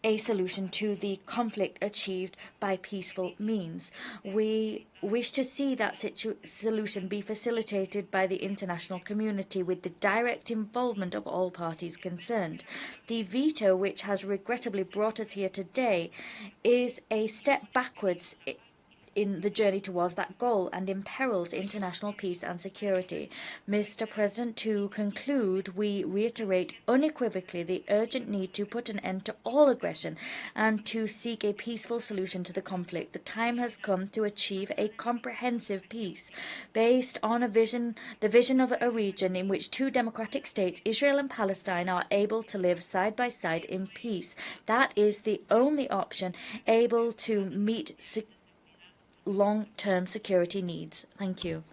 Speaker 10: a solution to the conflict achieved by peaceful means. We wish to see that solution be facilitated by the international community with the direct involvement of all parties concerned. The veto, which has regrettably brought us here today, is a step backwards in the journey towards that goal and imperils international peace and security. Mr. President, to conclude, we reiterate unequivocally the urgent need to put an end to all aggression and to seek a peaceful solution to the conflict. The time has come to achieve a comprehensive peace based on the vision of a region in which two democratic states, Israel and Palestine, are able to live side by side in peace. That is the only option able to meet long-term security needs. Thank you.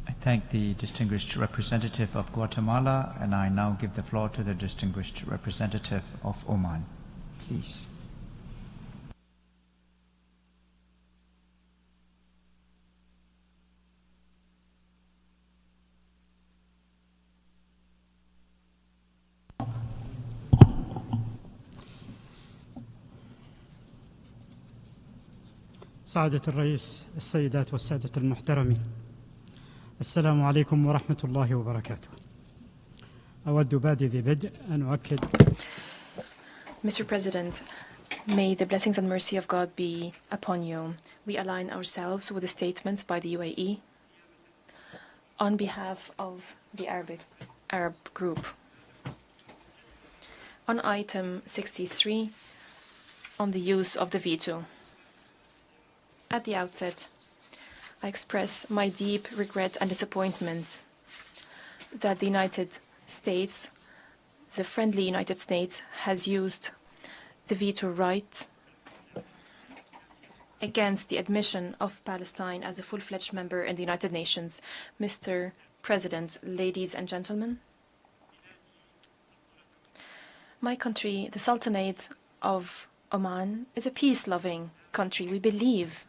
Speaker 2: I thank the distinguished representative of Guatemala, and I now give the floor to the distinguished representative of Oman. Please.
Speaker 12: سعادة الرئيس، السيدات والسادة المحترمين، السلام عليكم ورحمة الله وبركاته. أود بادئ ذي بدء أن أؤكد.
Speaker 8: Mr. President, may the blessings and mercy of God be upon you. We align ourselves with the statements by the UAE on behalf of the Arab group. On item 63, on the use of the veto. At the outset, I express my deep regret and disappointment that the United States, the friendly United States, has used the veto right against the admission of Palestine as a full-fledged member in the United Nations. Mr. President, ladies and gentlemen, my country, the Sultanate of Oman, is a peace-loving country. We believe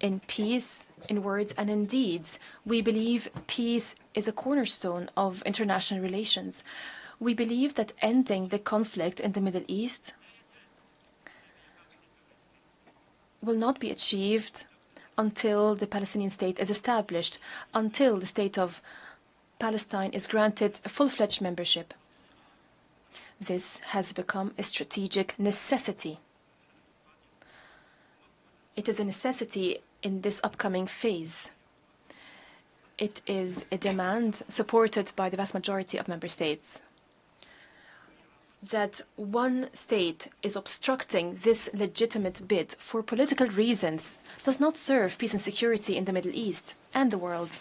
Speaker 8: in peace in words and in deeds. We believe peace is a cornerstone of international relations. We believe that ending the conflict in the Middle East will not be achieved until the Palestinian state is established, until the state of Palestine is granted a full-fledged membership. This has become a strategic necessity. It is a necessity in this upcoming phase. It is a demand supported by the vast majority of member states. that one state is obstructing this legitimate bid for political reasons does not serve peace and security in the Middle East and the world.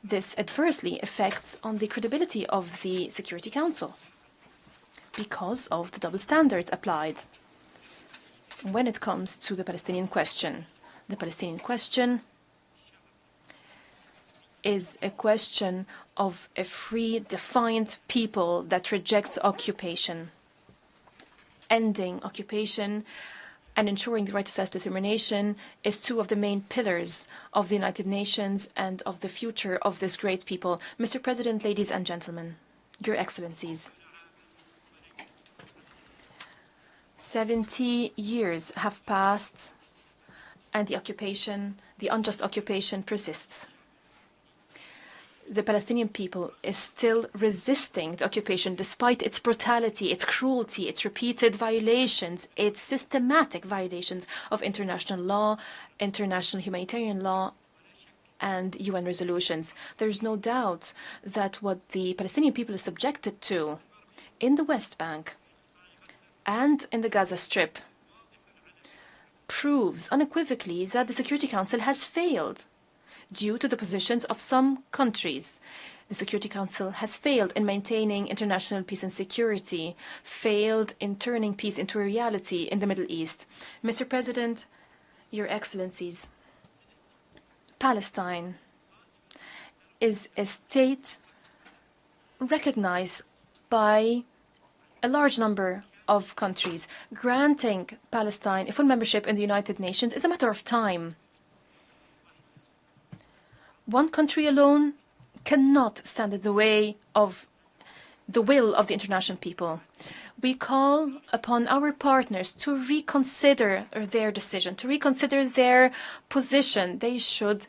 Speaker 8: This adversely affects on the credibility of the Security Council because of the double standards applied when it comes to the Palestinian question. The Palestinian question is a question of a free, defiant people that rejects occupation. Ending occupation and ensuring the right to self-determination is two of the main pillars of the United Nations and of the future of this great people. Mr. President, ladies and gentlemen, Your Excellencies, 70 years have passed and the occupation, the unjust occupation persists. The Palestinian people is still resisting the occupation despite its brutality, its cruelty, its repeated violations, its systematic violations of international law, international humanitarian law, and UN resolutions. There is no doubt that what the Palestinian people is subjected to in the West Bank and in the Gaza Strip proves unequivocally that the Security Council has failed due to the positions of some countries. The Security Council has failed in maintaining international peace and security, failed in turning peace into a reality in the Middle East. Mr. President, Your Excellencies, Palestine is a state recognized by a large number of countries. Granting Palestine a full membership in the United Nations is a matter of time. One country alone cannot stand in the way of the will of the international people. We call upon our partners to reconsider their decision, to reconsider their position. They should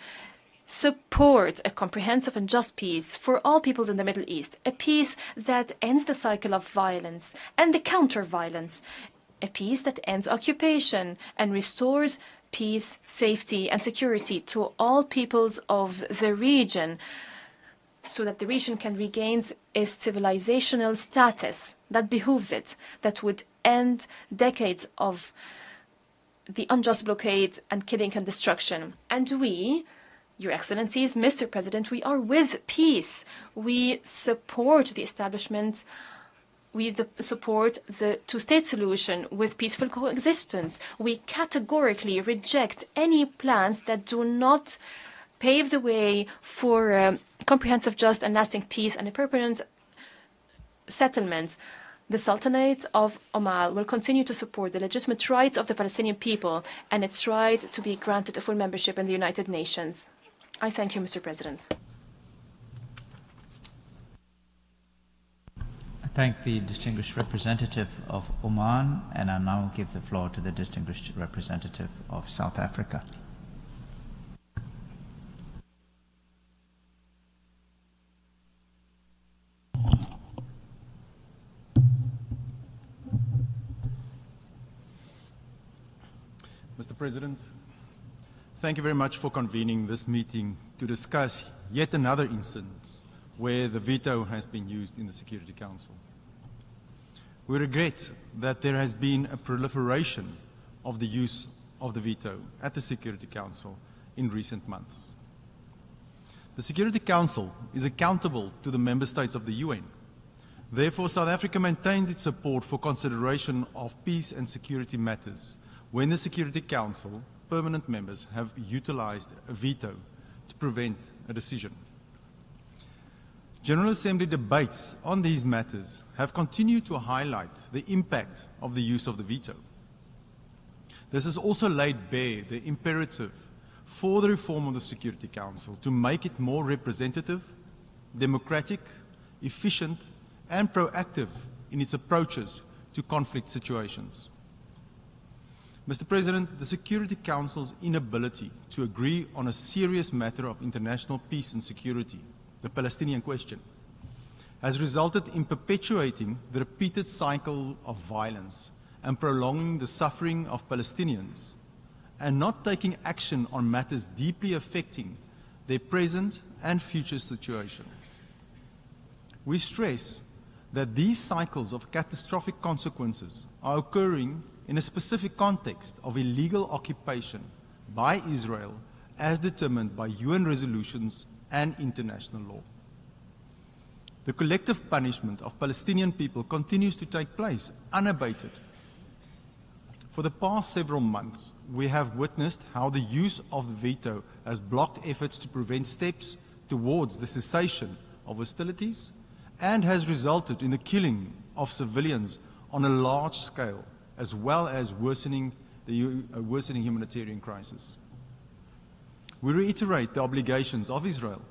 Speaker 8: support a comprehensive and just peace for all peoples in the Middle East, a peace that ends the cycle of violence and the counter-violence, a peace that ends occupation and restores peace, safety, and security to all peoples of the region, so that the region can regain its civilizational status that behooves it, that would end decades of the unjust blockade and killing and destruction. And we, Your Excellencies, Mr. President, we are with peace. We support the establishment. We support the two-state solution with peaceful coexistence. We categorically reject any plans that do not pave the way for comprehensive, just, and lasting peace and a permanent settlement. The Sultanate of Oman will continue to support the legitimate rights of the Palestinian people and its right to be granted a full membership in the United Nations. I thank you, Mr. President.
Speaker 2: Thank the distinguished representative of Oman, and I now give the floor to the distinguished representative of South Africa.
Speaker 13: Mr. President, thank you very much for convening this meeting to discuss yet another instance where the veto has been used in the Security Council. We regret that there has been a proliferation of the use of the veto at the Security Council in recent months. The Security Council is accountable to the member states of the UN. Therefore, South Africa maintains its support for consideration of peace and security matters when the Security Council permanent members have utilized a veto to prevent a decision. General Assembly debates on these matters have continued to highlight the impact of the use of the veto. This has also laid bare the imperative for the reform of the Security Council to make it more representative, democratic, efficient, and proactive in its approaches to conflict situations. Mr. President, the Security Council's inability to agree on a serious matter of international peace and security, the Palestinian question, has resulted in perpetuating the repeated cycle of violence and prolonging the suffering of Palestinians, and not taking action on matters deeply affecting their present and future situation. We stress that these cycles of catastrophic consequences are occurring in a specific context of illegal occupation by Israel as determined by UN resolutions and international law. The collective punishment of Palestinian people continues to take place unabated. For the past several months, we have witnessed how the use of the veto has blocked efforts to prevent steps towards the cessation of hostilities and has resulted in the killing of civilians on a large scale, as well as worsening humanitarian crisis. We reiterate the obligations of Israel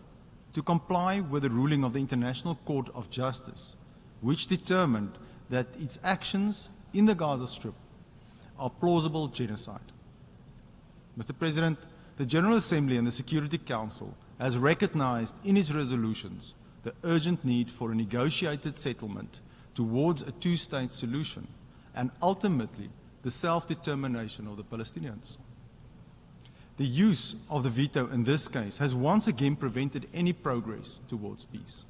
Speaker 13: to comply with the ruling of the International Court of Justice, which determined that its actions in the Gaza Strip are plausible genocide. Mr. President, the General Assembly and the Security Council has recognized in its resolutions the urgent need for a negotiated settlement towards a two-state solution and ultimately the self-determination of the Palestinians. The use of the veto in this case has once again prevented any progress towards peace.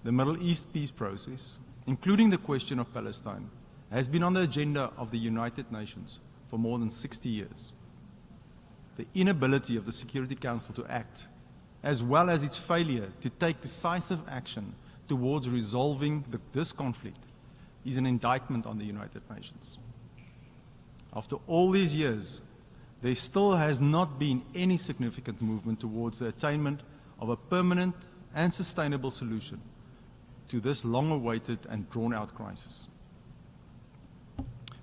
Speaker 13: The Middle East peace process, including the question of Palestine, has been on the agenda of the United Nations for more than 60 years. The inability of the Security Council to act, as well as its failure to take decisive action towards resolving this conflict, is an indictment on the United Nations. After all these years, there still has not been any significant movement towards the attainment of a permanent and sustainable solution to this long-awaited and drawn-out crisis.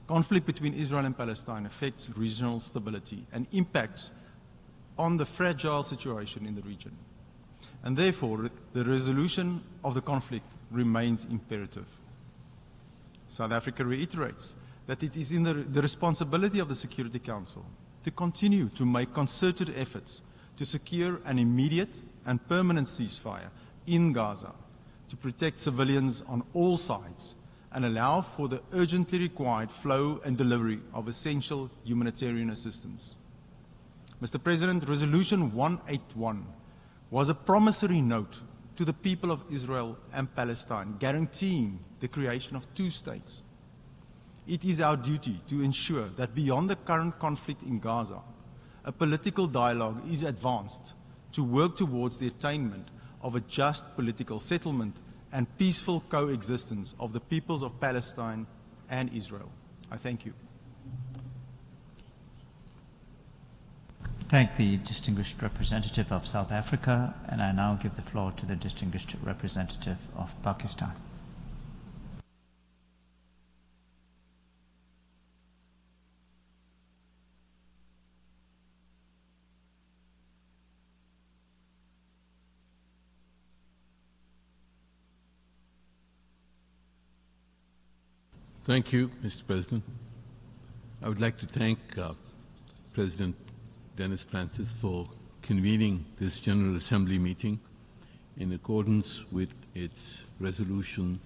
Speaker 13: Conflict between Israel and Palestine affects regional stability and impacts on the fragile situation in the region. And therefore, the resolution of the conflict remains imperative. South Africa reiterates that it is in the responsibility of the Security Council to continue to make concerted efforts to secure an immediate and permanent ceasefire in Gaza, to protect civilians on all sides, and allow for the urgently required flow and delivery of essential humanitarian assistance. Mr. President, Resolution 181 was a promissory note to the people of Israel and Palestine, guaranteeing the creation of two states. It is our duty to ensure that beyond the current conflict in Gaza, a political dialogue is advanced to work towards the attainment of a just political settlement and peaceful coexistence of the peoples of Palestine and Israel. I thank you.
Speaker 2: Thank the distinguished representative of South Africa, and I now give the floor to the distinguished representative of Pakistan.
Speaker 14: Thank you, Mr. President. I would like to thank President Dennis Francis for convening this General Assembly meeting in accordance with its Resolution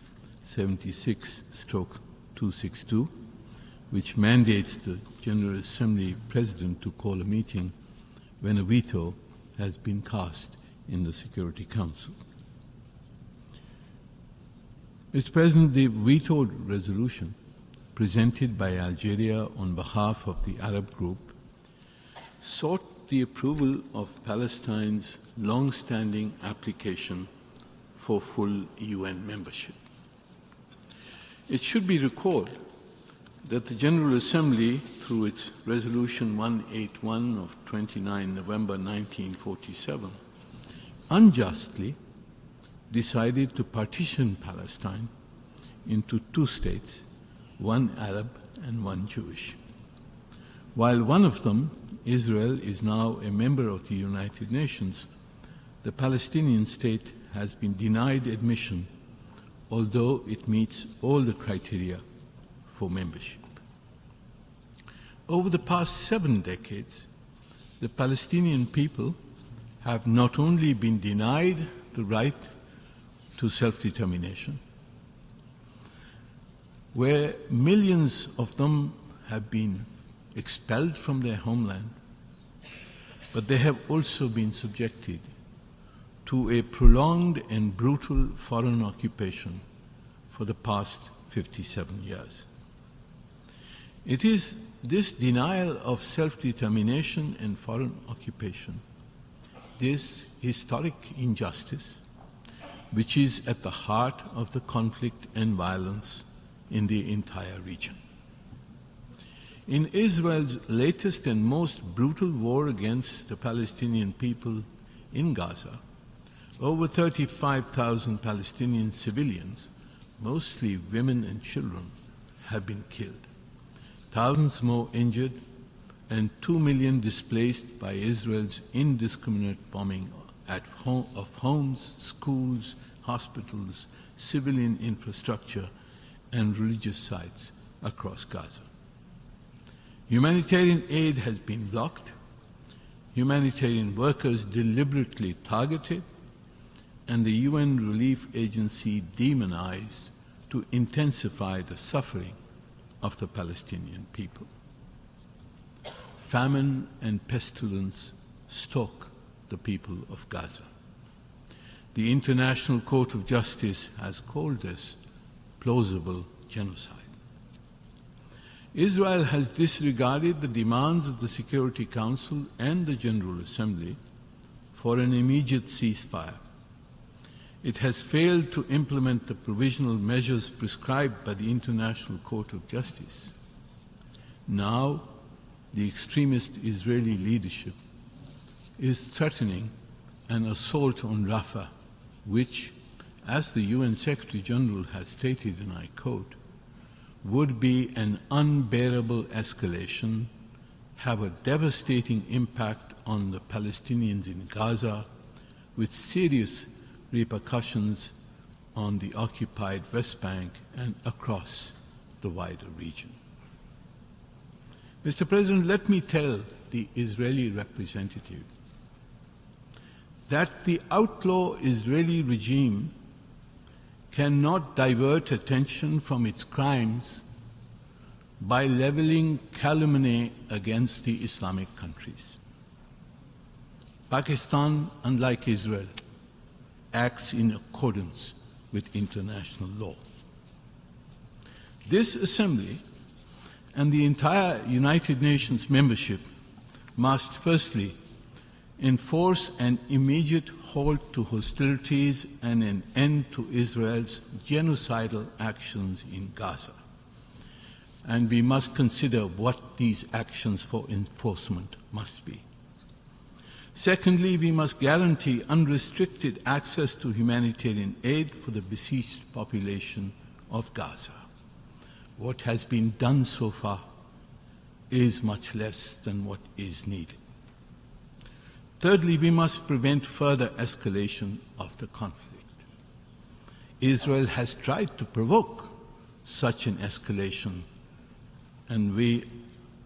Speaker 14: 76/262, which mandates the General Assembly President to call a meeting when a veto has been cast in the Security Council. Mr. President, the vetoed resolution presented by Algeria on behalf of the Arab group sought the approval of Palestine's long-standing application for full UN membership. It should be recalled that the General Assembly, through its Resolution 181 of 29 November 1947, unjustly decided to partition Palestine into two states, one Arab and one Jewish. While one of them, Israel, is now a member of the United Nations, the Palestinian state has been denied admission, although it meets all the criteria for membership. Over the past 7 decades, the Palestinian people have not only been denied the right to self-determination, where millions of them have been expelled from their homeland, but they have also been subjected to a prolonged and brutal foreign occupation for the past 57 years. It is this denial of self-determination and foreign occupation, this historic injustice, which is at the heart of the conflict and violence in the entire region. In Israel's latest and most brutal war against the Palestinian people in Gaza, over 35,000 Palestinian civilians, mostly women and children, have been killed. Thousands more injured, and 2 million displaced by Israel's indiscriminate bombing of homes, schools, hospitals, civilian infrastructure, and religious sites across Gaza. Humanitarian aid has been blocked, humanitarian workers deliberately targeted, and the UN Relief Agency demonized to intensify the suffering of the Palestinian people. Famine and pestilence stalk the people of Gaza. The International Court of Justice has called this plausible genocide. Israel has disregarded the demands of the Security Council and the General Assembly for an immediate ceasefire. It has failed to implement the provisional measures prescribed by the International Court of Justice. Now, the extremist Israeli leadership is threatening an assault on Rafah, which, as the UN Secretary General has stated, and I quote, would be an unbearable escalation, have a devastating impact on the Palestinians in Gaza, with serious repercussions on the occupied West Bank and across the wider region. Mr. President, let me tell the Israeli representative that the outlaw Israeli regime cannot divert attention from its crimes by leveling calumny against the Islamic countries. Pakistan, unlike Israel, acts in accordance with international law. This Assembly and the entire United Nations membership must firstly enforce an immediate halt to hostilities and an end to Israel's genocidal actions in Gaza. And we must consider what these actions for enforcement must be. Secondly, we must guarantee unrestricted access to humanitarian aid for the besieged population of Gaza. What has been done so far is much less than what is needed. Thirdly, we must prevent further escalation of the conflict. Israel has tried to provoke such an escalation, and we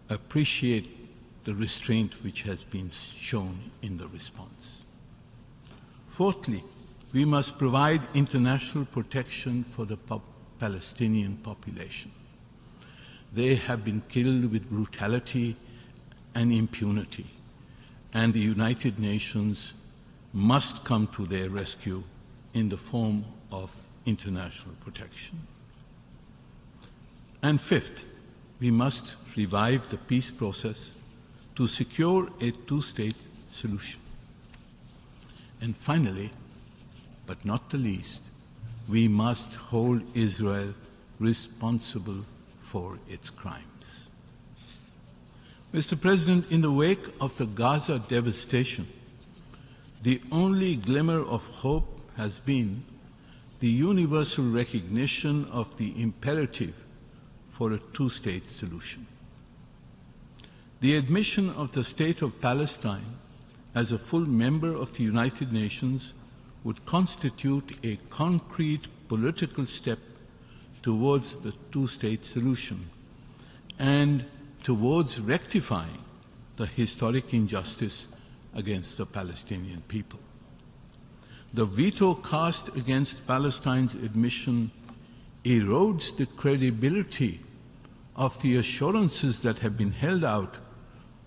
Speaker 14: appreciate the restraint which has been shown in the response. Fourthly, we must provide international protection for the Palestinian population. They have been killed with brutality and impunity, and the United Nations must come to their rescue in the form of international protection. And fifth, we must revive the peace process to secure a two-state solution. And finally, but not the least, we must hold Israel responsible for its crimes. Mr. President, in the wake of the Gaza devastation, the only glimmer of hope has been the universal recognition of the imperative for a two-state solution. The admission of the State of Palestine as a full member of the United Nations would constitute a concrete political step towards the two-state solution and towards rectifying the historic injustice against the Palestinian people. The veto cast against Palestine's admission erodes the credibility of the assurances that have been held out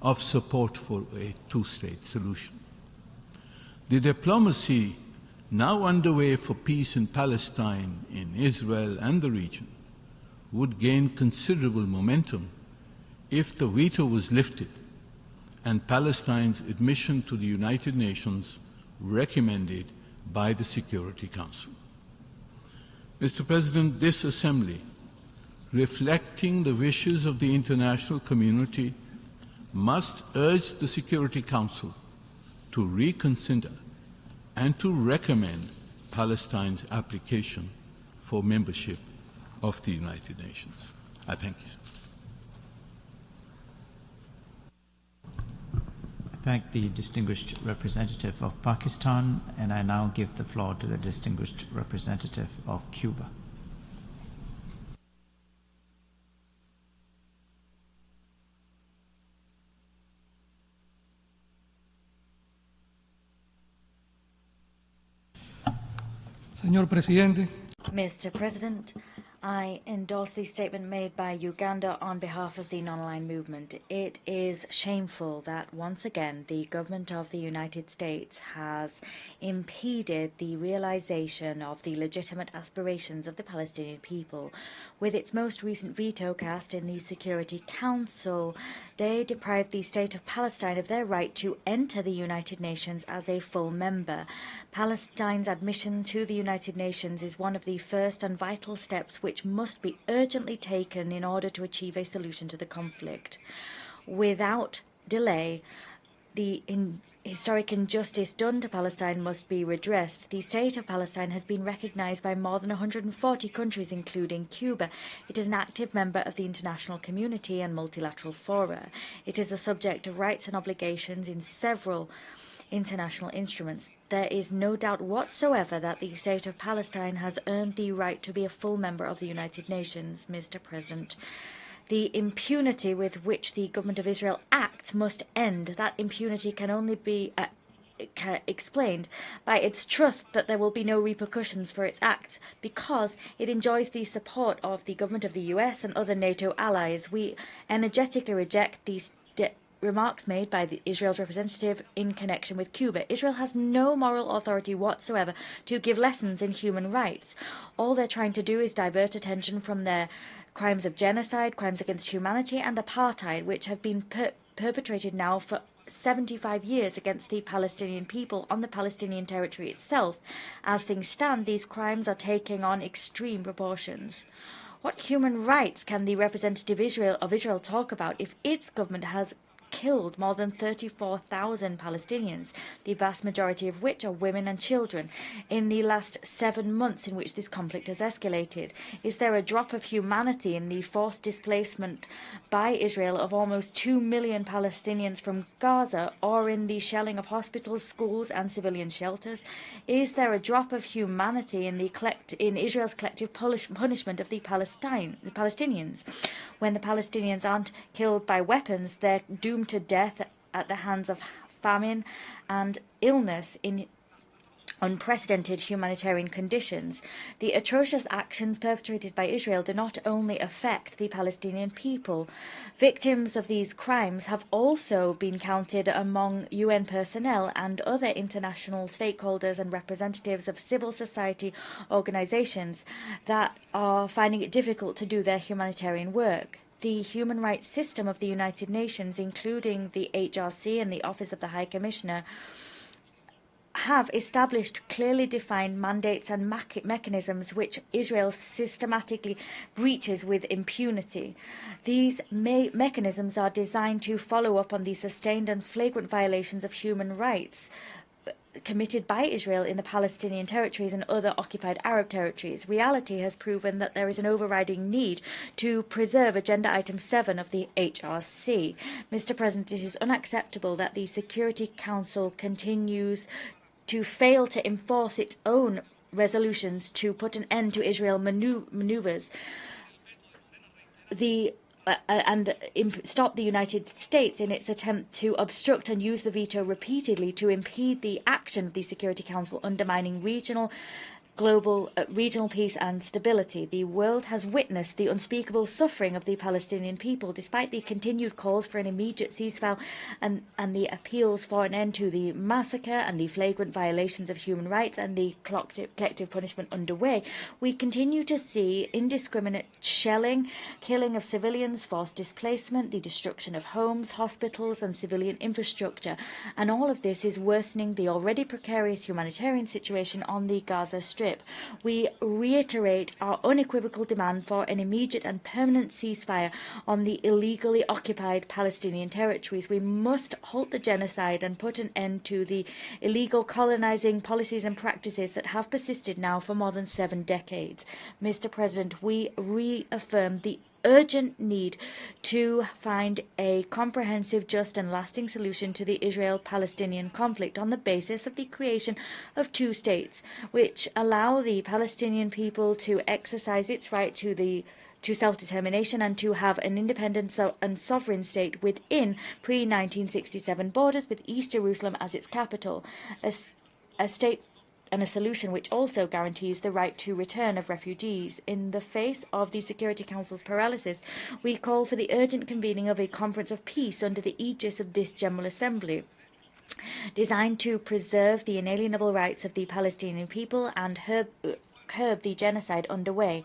Speaker 14: of support for a two-state solution. The diplomacy now underway for peace in Palestine, in Israel and the region, would gain considerable momentum if the veto was lifted and Palestine's admission to the United Nations recommended by the Security Council. Mr. President, this Assembly, reflecting the wishes of the international community, must urge the Security Council to reconsider and to recommend Palestine's application for membership of the United Nations. I thank you.
Speaker 2: I thank the distinguished representative of Pakistan, and I now give the floor to the distinguished representative of Cuba.
Speaker 15: Señor Presidente.
Speaker 10: Mr. President, I endorse the statement made by Uganda on behalf of the non-aligned movement. It is shameful that once again the government of the United States has impeded the realization of the legitimate aspirations of the Palestinian people. With its most recent veto cast in the Security Council, they deprived the state of Palestine of their right to enter the United Nations as a full member. Palestine's admission to the United Nations is one of the first and vital steps which must be urgently taken in order to achieve a solution to the conflict. Without delay, the historic injustice done to Palestine must be redressed. The state of Palestine has been recognized by more than 140 countries, including Cuba. It is an active member of the international community and multilateral fora. It is a subject of rights and obligations in several international instruments. There is no doubt whatsoever that the state of Palestine has earned the right to be a full member of the United Nations, Mr. President. The impunity with which the government of Israel acts must end. That impunity can only be explained by its trust that there will be no repercussions for its acts, because it enjoys the support of the government of the US and other NATO allies. We energetically reject these remarks made by Israel's representative in connection with Cuba. Israel has no moral authority whatsoever to give lessons in human rights. All they're trying to do is divert attention from their crimes of genocide, crimes against humanity, and apartheid, which have been perpetrated now for 75 years against the Palestinian people on the Palestinian territory itself. As things stand, these crimes are taking on extreme proportions. What human rights can the representative of Israel talk about if its government has killed more than 34,000 Palestinians, the vast majority of which are women and children, in the last 7 months in which this conflict has escalated? Is there a drop of humanity in the forced displacement by Israel of almost 2 million Palestinians from Gaza, or in the shelling of hospitals, schools and civilian shelters? Is there a drop of humanity in Israel's collective punishment of the Palestinians? When the Palestinians aren't killed by weapons, they're doomed to death at the hands of famine and illness in unprecedented humanitarian conditions. The atrocious actions perpetrated by Israel do not only affect the Palestinian people. Victims of these crimes have also been counted among UN personnel and other international stakeholders and representatives of civil society organizations that are finding it difficult to do their humanitarian work. The human rights system of the United Nations, including the HRC and the Office of the High Commissioner, have established clearly defined mandates and mechanisms which Israel systematically breaches with impunity. These mechanisms are designed to follow up on the sustained and flagrant violations of human rights committed by Israel in the Palestinian territories and other occupied Arab territories. Reality has proven that there is an overriding need to preserve Agenda Item 7 of the HRC. Mr. President, it is unacceptable that the Security Council continues to fail to enforce its own resolutions to put an end to Israel maneuvers and stop the United States in its attempt to obstruct and use the veto repeatedly to impede the action of the Security Council, undermining regional global, regional peace and stability. The world has witnessed the unspeakable suffering of the Palestinian people, despite the continued calls for an immediate ceasefire and the appeals for an end to the massacre and the flagrant violations of human rights and the collective punishment underway. We continue to see indiscriminate shelling, killing of civilians, forced displacement, the destruction of homes, hospitals and civilian infrastructure, and all of this is worsening the already precarious humanitarian situation on the Gaza Strip. We reiterate our unequivocal demand for an immediate and permanent ceasefire on the illegally occupied Palestinian territories. We must halt the genocide and put an end to the illegal colonizing policies and practices that have persisted now for more than 7 decades. Mr. President, we reaffirm the urgent need to find a comprehensive, just and lasting solution to the Israel-Palestinian conflict on the basis of the creation of 2 states, which allow the Palestinian people to exercise its right to self-determination and to have an independent and sovereign state within pre-1967 borders, with East Jerusalem as its capital, a state and a solution which also guarantees the right to return of refugees. In the face of the Security Council's paralysis, we call for the urgent convening of a conference of peace under the aegis of this General Assembly, designed to preserve the inalienable rights of the Palestinian people and curb the genocide underway.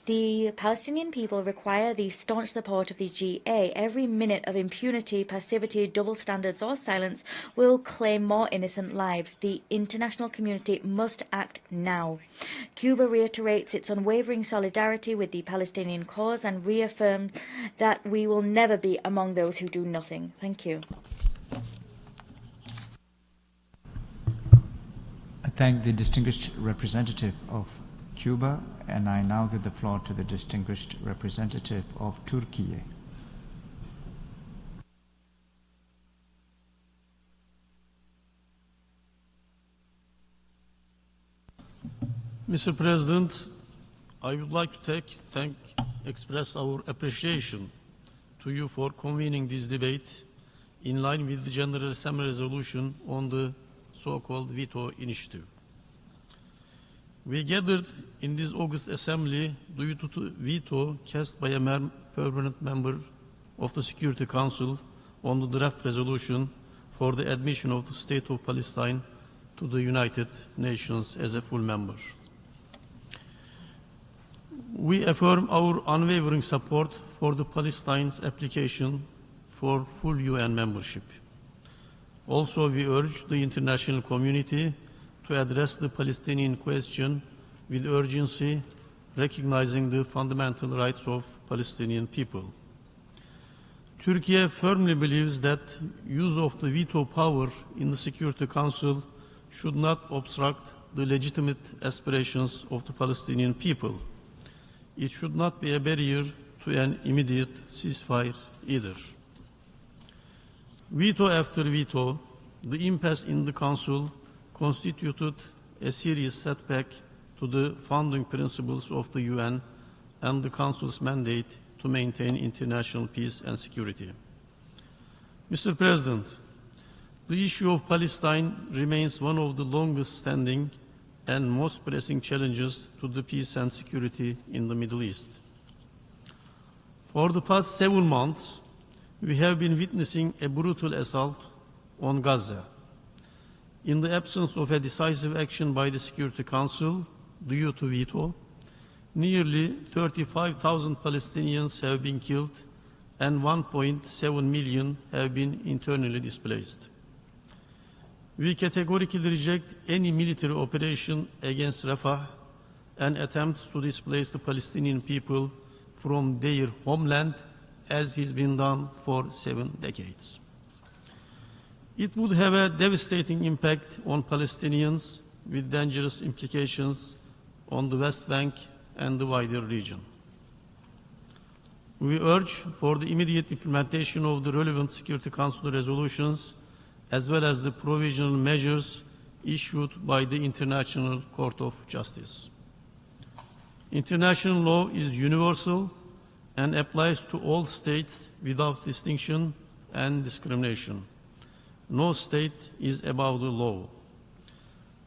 Speaker 10: The Palestinian people require the staunch support of the GA. Every minute of impunity, passivity, double standards or silence will claim more innocent lives. The international community must act now. Cuba reiterates its unwavering solidarity with the Palestinian cause and reaffirms that we will never be among those who do nothing. Thank you.
Speaker 2: I thank the distinguished representative of Cuba, and I now give the floor to the distinguished representative of Turkey.
Speaker 1: Mr. President, I would like to express our appreciation to you for convening this debate in line with the General Assembly resolution on the so-called Veto initiative. We gathered in this August Assembly due to the veto cast by a permanent member of the Security Council on the draft resolution for the admission of the State of Palestine to the United Nations as a full member. We affirm our unwavering support for the Palestine's application for full UN membership. Also, we urge the international community to address the Palestinian question with urgency, recognizing the fundamental rights of Palestinian people. Turkey firmly believes that use of the veto power in the Security Council should not obstruct the legitimate aspirations of the Palestinian people. It should not be a barrier to an immediate ceasefire either. Veto after veto, the impasse in the Council constituted a serious setback to the founding principles of the UN and the Council's mandate to maintain international peace and security. Mr. President, the issue of Palestine remains one of the longest-standing and most pressing challenges to the peace and security in the Middle East. For the past 7 months, we have been witnessing a brutal assault on Gaza. In the absence of a decisive action by the Security Council due to veto, nearly 35,000 Palestinians have been killed and 1.7 million have been internally displaced. We categorically reject any military operation against Rafah and attempts to displace the Palestinian people from their homeland, as has been done for 7 decades. It would have a devastating impact on Palestinians with dangerous implications on the West Bank and the wider region. We urge for the immediate implementation of the relevant Security Council resolutions as well as the provisional measures issued by the International Court of Justice. International law is universal and applies to all states without distinction and discrimination. No state is above the law.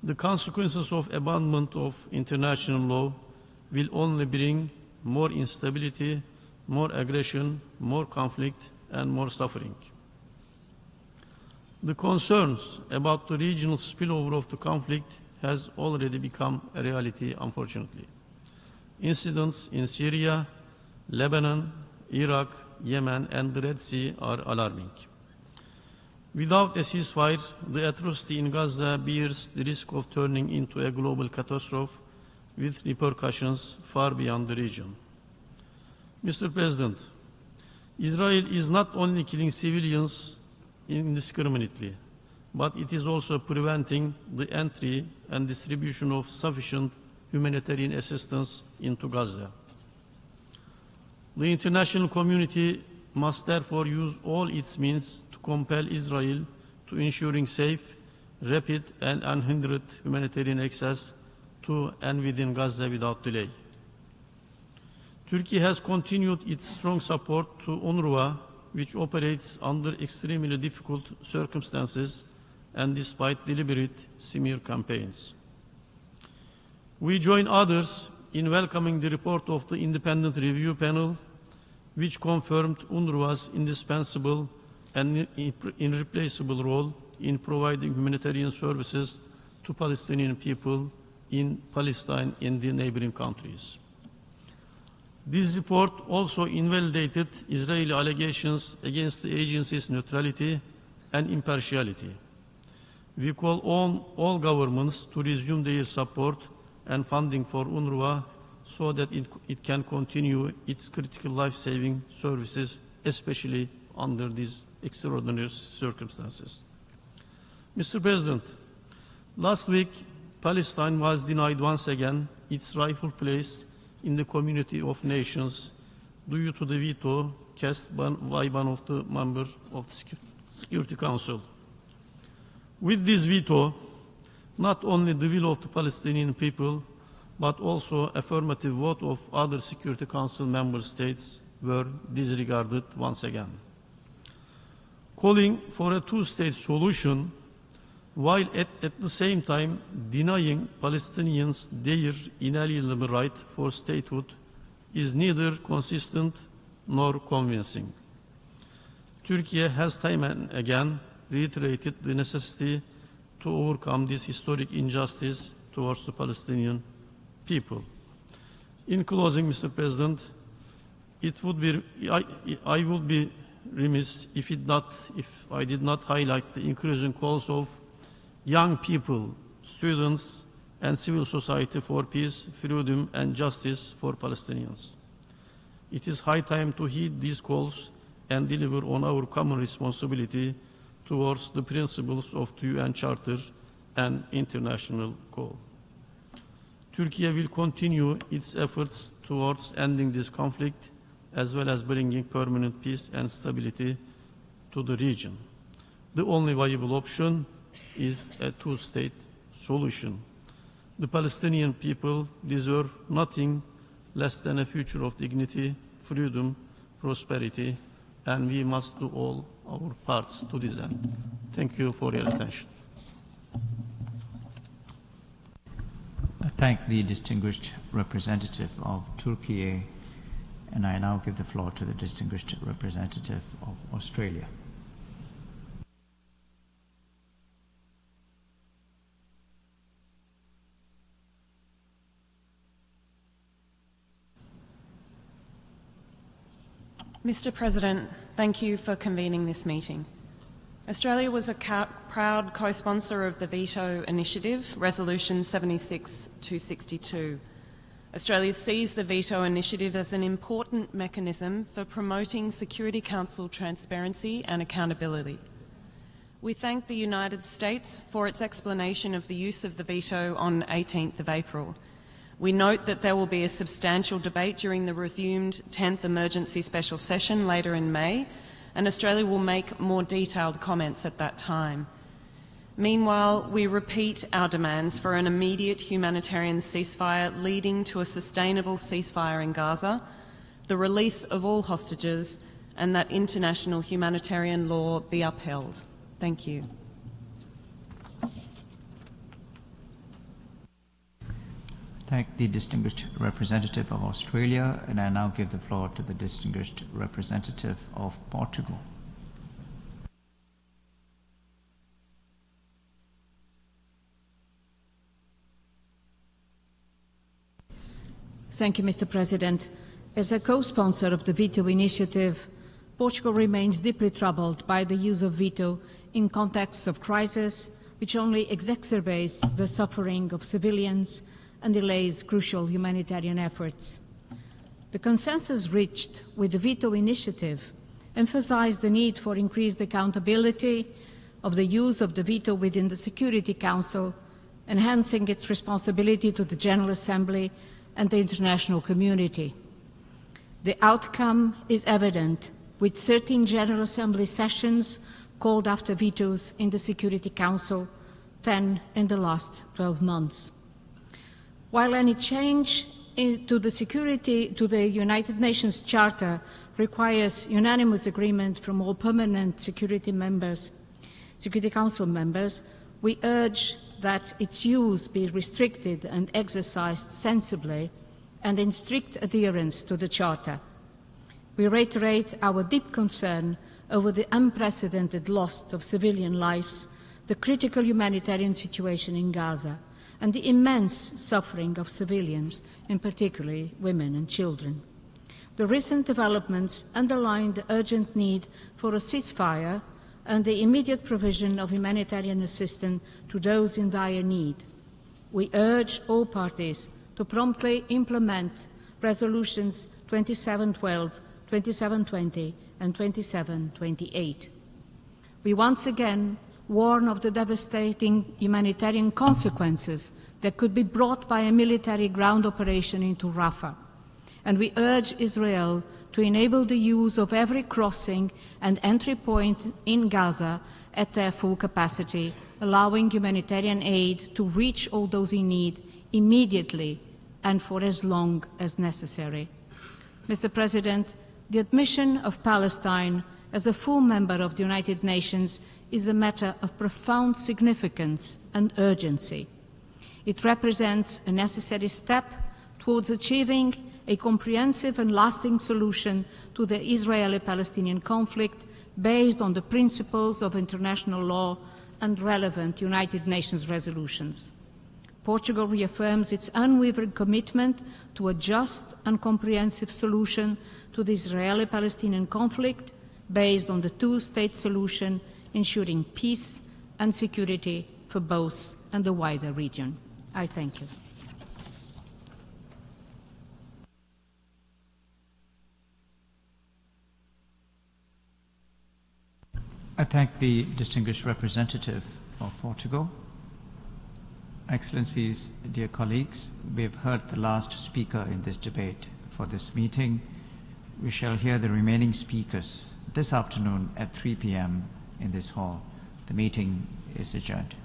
Speaker 16: The consequences of abandonment of international law will only bring more instability, more aggression, more conflict, and more suffering. The concerns about the regional spillover of the conflict has already become a reality, unfortunately. Incidents in Syria, Lebanon, Iraq, Yemen, and the Red Sea are alarming. Without a ceasefire, the atrocity in Gaza bears the risk of turning into a global catastrophe with repercussions far beyond the region. Mr. President, Israel is not only killing civilians indiscriminately, but it is also preventing the entry and distribution of sufficient humanitarian assistance into Gaza. The international community must therefore use all its means to compel Israel to ensuring safe, rapid, and unhindered humanitarian access to and within Gaza without delay. Turkey has continued its strong support to UNRWA, which operates under extremely difficult circumstances and despite deliberate smear campaigns. We join others in welcoming the report of the independent review panel, which confirmed UNRWA's indispensable and irreplaceable role in providing humanitarian services to Palestinian people in Palestine and the neighboring countries. This report also invalidated Israeli allegations against the agency's neutrality and impartiality. We call on all governments to resume their support and funding for UNRWA so that it can continue its critical life-saving services, especially under these extraordinary circumstances. Mr. President, last week, Palestine was denied once again its rightful place in the community of nations due to the veto cast by one of the members of the Security Council. With this veto, not only the will of the Palestinian people, but also affirmative vote of other Security Council member states were disregarded once again. Calling for a two-state solution, while at the same time denying Palestinians their inalienable right for statehood, is neither consistent nor convincing. Turkey has time and again reiterated the necessity to overcome this historic injustice towards the Palestinian people. In closing, Mr. President, I would be remiss if I did not highlight the increasing calls of young people, students, and civil society for peace, freedom, and justice for Palestinians. It is high time to heed these calls and deliver on our common responsibility towards the principles of the UN Charter and international code. Turkey will continue its efforts towards ending this conflict, as well as bringing permanent peace and stability to the region. The only viable option is a two-state solution. The Palestinian people deserve nothing less than a future of dignity, freedom, prosperity, and we must do all our parts to this end. Thank you for your attention.
Speaker 2: I thank the distinguished representative of Turkey, and I now give the floor to the distinguished representative of Australia.
Speaker 17: Mr. President, thank you for convening this meeting. Australia was a proud co-sponsor of the Veto Initiative, Resolution 76-262. Australia sees the Veto Initiative as an important mechanism for promoting Security Council transparency and accountability. We thank the United States for its explanation of the use of the veto on 18th of April. We note that there will be a substantial debate during the resumed 10th Emergency Special Session later in May, and Australia will make more detailed comments at that time. Meanwhile, we repeat our demands for an immediate humanitarian ceasefire leading to a sustainable ceasefire in Gaza, the release of all hostages, and that international humanitarian law be upheld. Thank you.
Speaker 2: thank the distinguished representative of Australia, and I now give the floor to the distinguished representative of Portugal.
Speaker 18: Thank you, Mr. President. As a co-sponsor of the Veto initiative, Portugal remains deeply troubled by the use of veto in contexts of crisis, which only exacerbates the suffering of civilians and delays crucial humanitarian efforts. The consensus reached with the Veto initiative emphasized the need for increased accountability of the use of the veto within the Security Council, enhancing its responsibility to the General Assembly and the international community. The outcome is evident, with 13 General Assembly sessions called after vetoes in the Security Council, 10 in the last 12 months. While any change to the United Nations Charter requires unanimous agreement from all permanent Security Council members, we urge that its use be restricted and exercised sensibly and in strict adherence to the Charter. We reiterate our deep concern over the unprecedented loss of civilian lives, the critical humanitarian situation in Gaza, and the immense suffering of civilians, in particular women and children. The recent developments underline the urgent need for a ceasefire and the immediate provision of humanitarian assistance to those in dire need. We urge all parties to promptly implement resolutions 2712, 2720 and 2728. We once again warn of the devastating humanitarian consequences that could be brought by a military ground operation into Rafah, and we urge Israel to enable the use of every crossing and entry point in Gaza at their full capacity, allowing humanitarian aid to reach all those in need immediately and for as long as necessary. Mr. President, the admission of Palestine as a full member of the United Nations is a matter of profound significance and urgency. It represents a necessary step towards achieving a comprehensive and lasting solution to the Israeli-Palestinian conflict based on the principles of international law and relevant United Nations resolutions. Portugal reaffirms its unwavering commitment to a just and comprehensive solution to the Israeli-Palestinian conflict based on the two-state solution, ensuring peace and security for both and the wider region. I thank you.
Speaker 2: I thank the distinguished representative of Portugal. Excellencies, dear colleagues, we have heard the last speaker in this debate for this meeting. We shall hear the remaining speakers this afternoon at 3 p.m. in this hall. The meeting is adjourned.